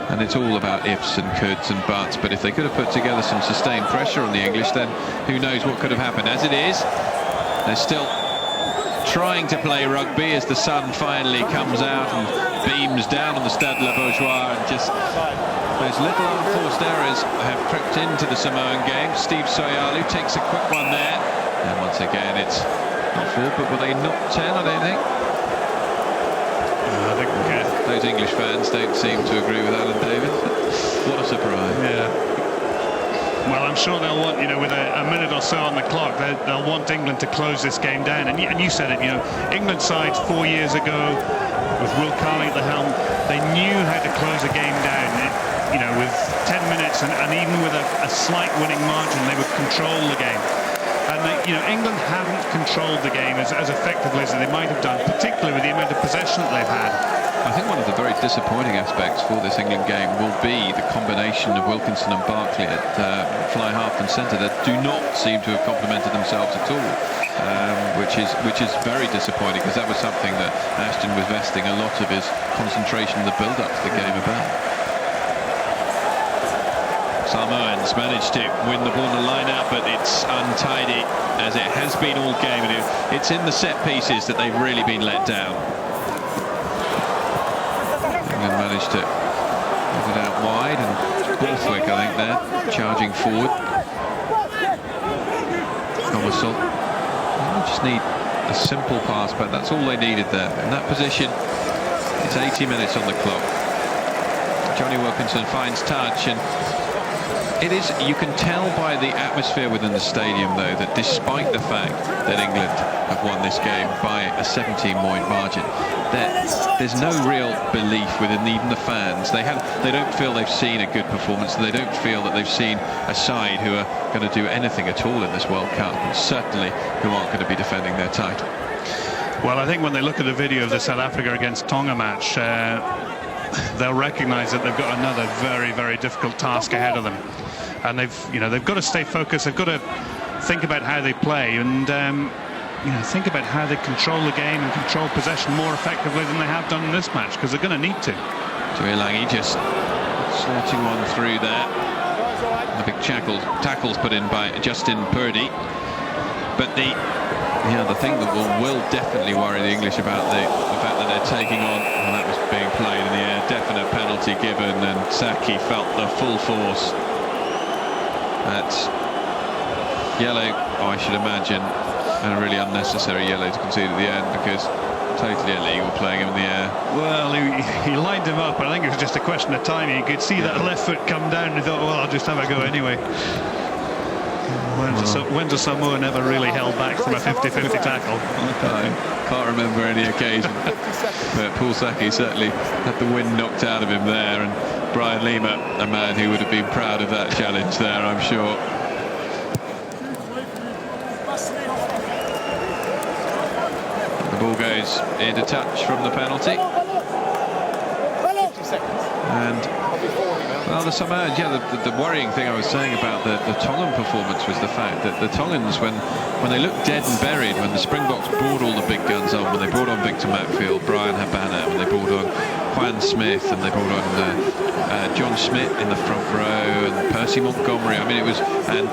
and it's all about ifs and coulds and buts, but if they could have put together some sustained pressure on the English, then who knows what could have happened. As it is, they're still trying to play rugby as the sun finally comes out and beams down on the Stade Beaujoire, and just those little unforced errors have crept into the Samoan game. Steve Soyalu takes a quick one there, and once again it's not 4, but were they not 10, I don't think. I think those English fans don't seem to agree with Alan David. What a surprise. Yeah. Well, I'm sure they'll want, with a minute or so on the clock, they'll want England to close this game down. And you said it, England sides 4 years ago, with Will Carley at the helm, they knew how to close a game down. With 10 minutes and even with a slight winning margin, they would control the game. And England haven't controlled the game as effectively as they might have done, particularly with the amount of possession that they've had. I think one of the very disappointing aspects for this England game will be the combination of Wilkinson and Barkley at fly half and centre that do not seem to have complemented themselves at all, which is very disappointing, because that was something that Ashton was vesting a lot of his concentration in the build-up to the game about. Samoans managed to win the ball in the line-out, but it's untidy, as it has been all game. And it's in the set pieces that they've really been let down. England managed to get it out wide, and Borthwick, I think, there, charging forward. Gomersall. They just need a simple pass, but that's all they needed there. In that position, it's 80 minutes on the clock. Johnny Wilkinson finds touch, and it is, you can tell by the atmosphere within the stadium, though, that despite the fact that England have won this game by a 17-point margin, there's no real belief within even the fans. They don't feel they've seen a good performance. They don't feel that they've seen a side who are going to do anything at all in this World Cup, and certainly who aren't going to be defending their title. Well, I think when they look at the video of the South Africa against Tonga match, they'll recognise that they've got another very, very difficult task ahead of them, and they've got to stay focused. They've got to think about how they play, and think about how they control the game and control possession more effectively than they have done in this match, because they're going to need to. Tuilagi just slotting one through there. The big tackles put in by Justin Purdy, but the thing that will definitely worry the English about the fact that they're taking on, and that was being played in the air, definite penalty given, and Saki felt the full force. That's yellow, I should imagine, and a really unnecessary yellow to concede at the end, because totally illegal playing him in the air. Well, he lined him up, and I think it was just a question of timing. You could see that left foot come down, and he thought, well, I'll just have a go anyway. When's a Samoa never really held back from a 50-50 tackle? I can't remember any occasion. But Paul Saki certainly had the wind knocked out of him there, and Brian Lima, a man who would have been proud of that challenge there, I'm sure. The ball goes into touch from the penalty. And well, the Samoans, the worrying thing I was saying about the Tongan performance was the fact that the Tongans, when they looked dead and buried, when the Springboks brought all the big guns on, when they brought on Victor Matfield, Brian Habana, when they brought on Juan Smith, and they brought on John Smith in the front row, and Percy Montgomery, I mean, it was, and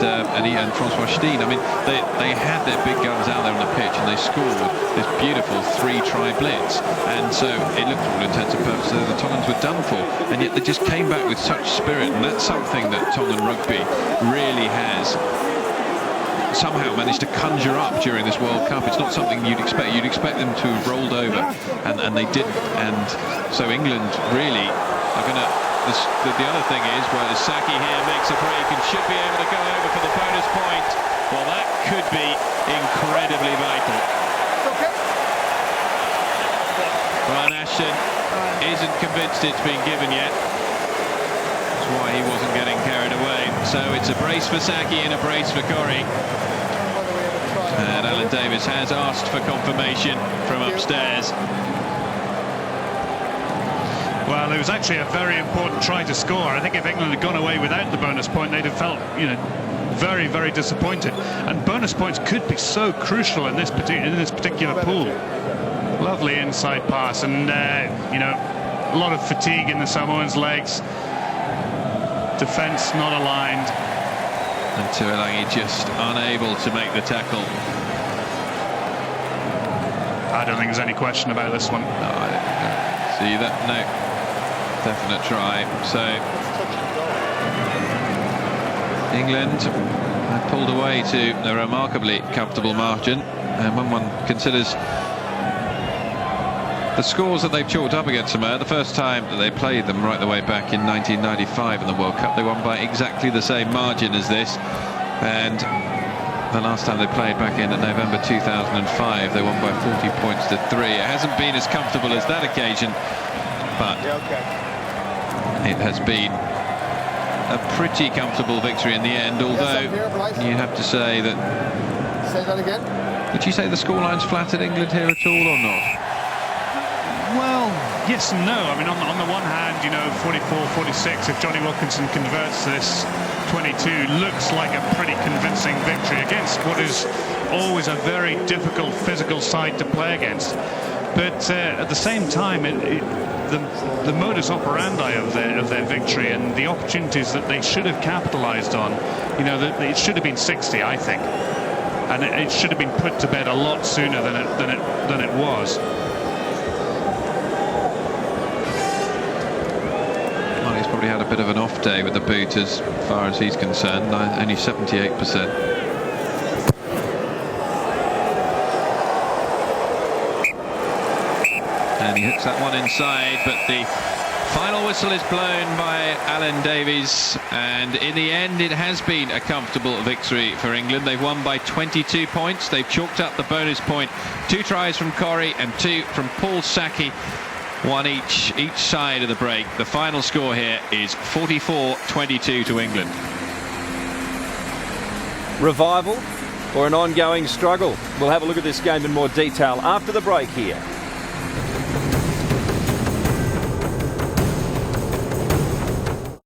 Francois Steen, I mean, they had their big guns out there on the pitch, and they scored this beautiful 3-try blitz, and so it looked, for all intents and purposes, the Tongans were done for, and yet they just came back with such spirit, and that's something that Tongan rugby really has somehow managed to conjure up during this World Cup. It's not something you'd expect. You'd expect them to have rolled over, and they didn't. And so England really are going to... The other thing is, well, Saki here makes a break and should be able to go over for the bonus point. Well, that could be incredibly vital. Brian Ashton isn't convinced it's been given yet. That's why he wasn't getting carried away. So it's a brace for Saki and a brace for Corrie. And Alan Davis has asked for confirmation from upstairs. Well, it was actually a very important try to score. I think if England had gone away without the bonus point, they'd have felt, very, very disappointed. And bonus points could be so crucial in this particular pool. Lovely inside pass, and a lot of fatigue in the Samoans' legs. Defence not aligned. And Tuilagi just unable to make the tackle. I don't think there's any question about this one. No, I don't see that. No, definite try. So England have pulled away to a remarkably comfortable margin, and when one considers the scores that they've chalked up against Samoa, the first time that they played them right the way back in 1995 in the World Cup, they won by exactly the same margin as this, and the last time they played back in November 2005, they won by 40 points to 3. It hasn't been as comfortable as that occasion, but it has been a pretty comfortable victory in the end, although you have to say that... Say that again? Would you say the scoreline's flattered England here at all, or not? Well, yes and no. I mean, on the one hand, 44-46, if Johnny Wilkinson converts this 22, looks like a pretty convincing victory against what is always a very difficult physical side to play against. But at the same time, the modus operandi of their victory and the opportunities that they should have capitalised on, it should have been 60, I think, and it should have been put to bed a lot sooner than it was. Probably had a bit of an off day with the boot as far as he's concerned, only 78%. And he hits that one inside, but the Final whistle is blown by Alan Davies, and in the end it has been a comfortable victory for England. They've won by 22 points. They've chalked up the bonus point. 2 tries from Corrie and 2 from Paul Saki, one each side of the break. The final score here is 44-22 to England. Revival or an ongoing struggle? We'll have a look at this game in more detail after the break here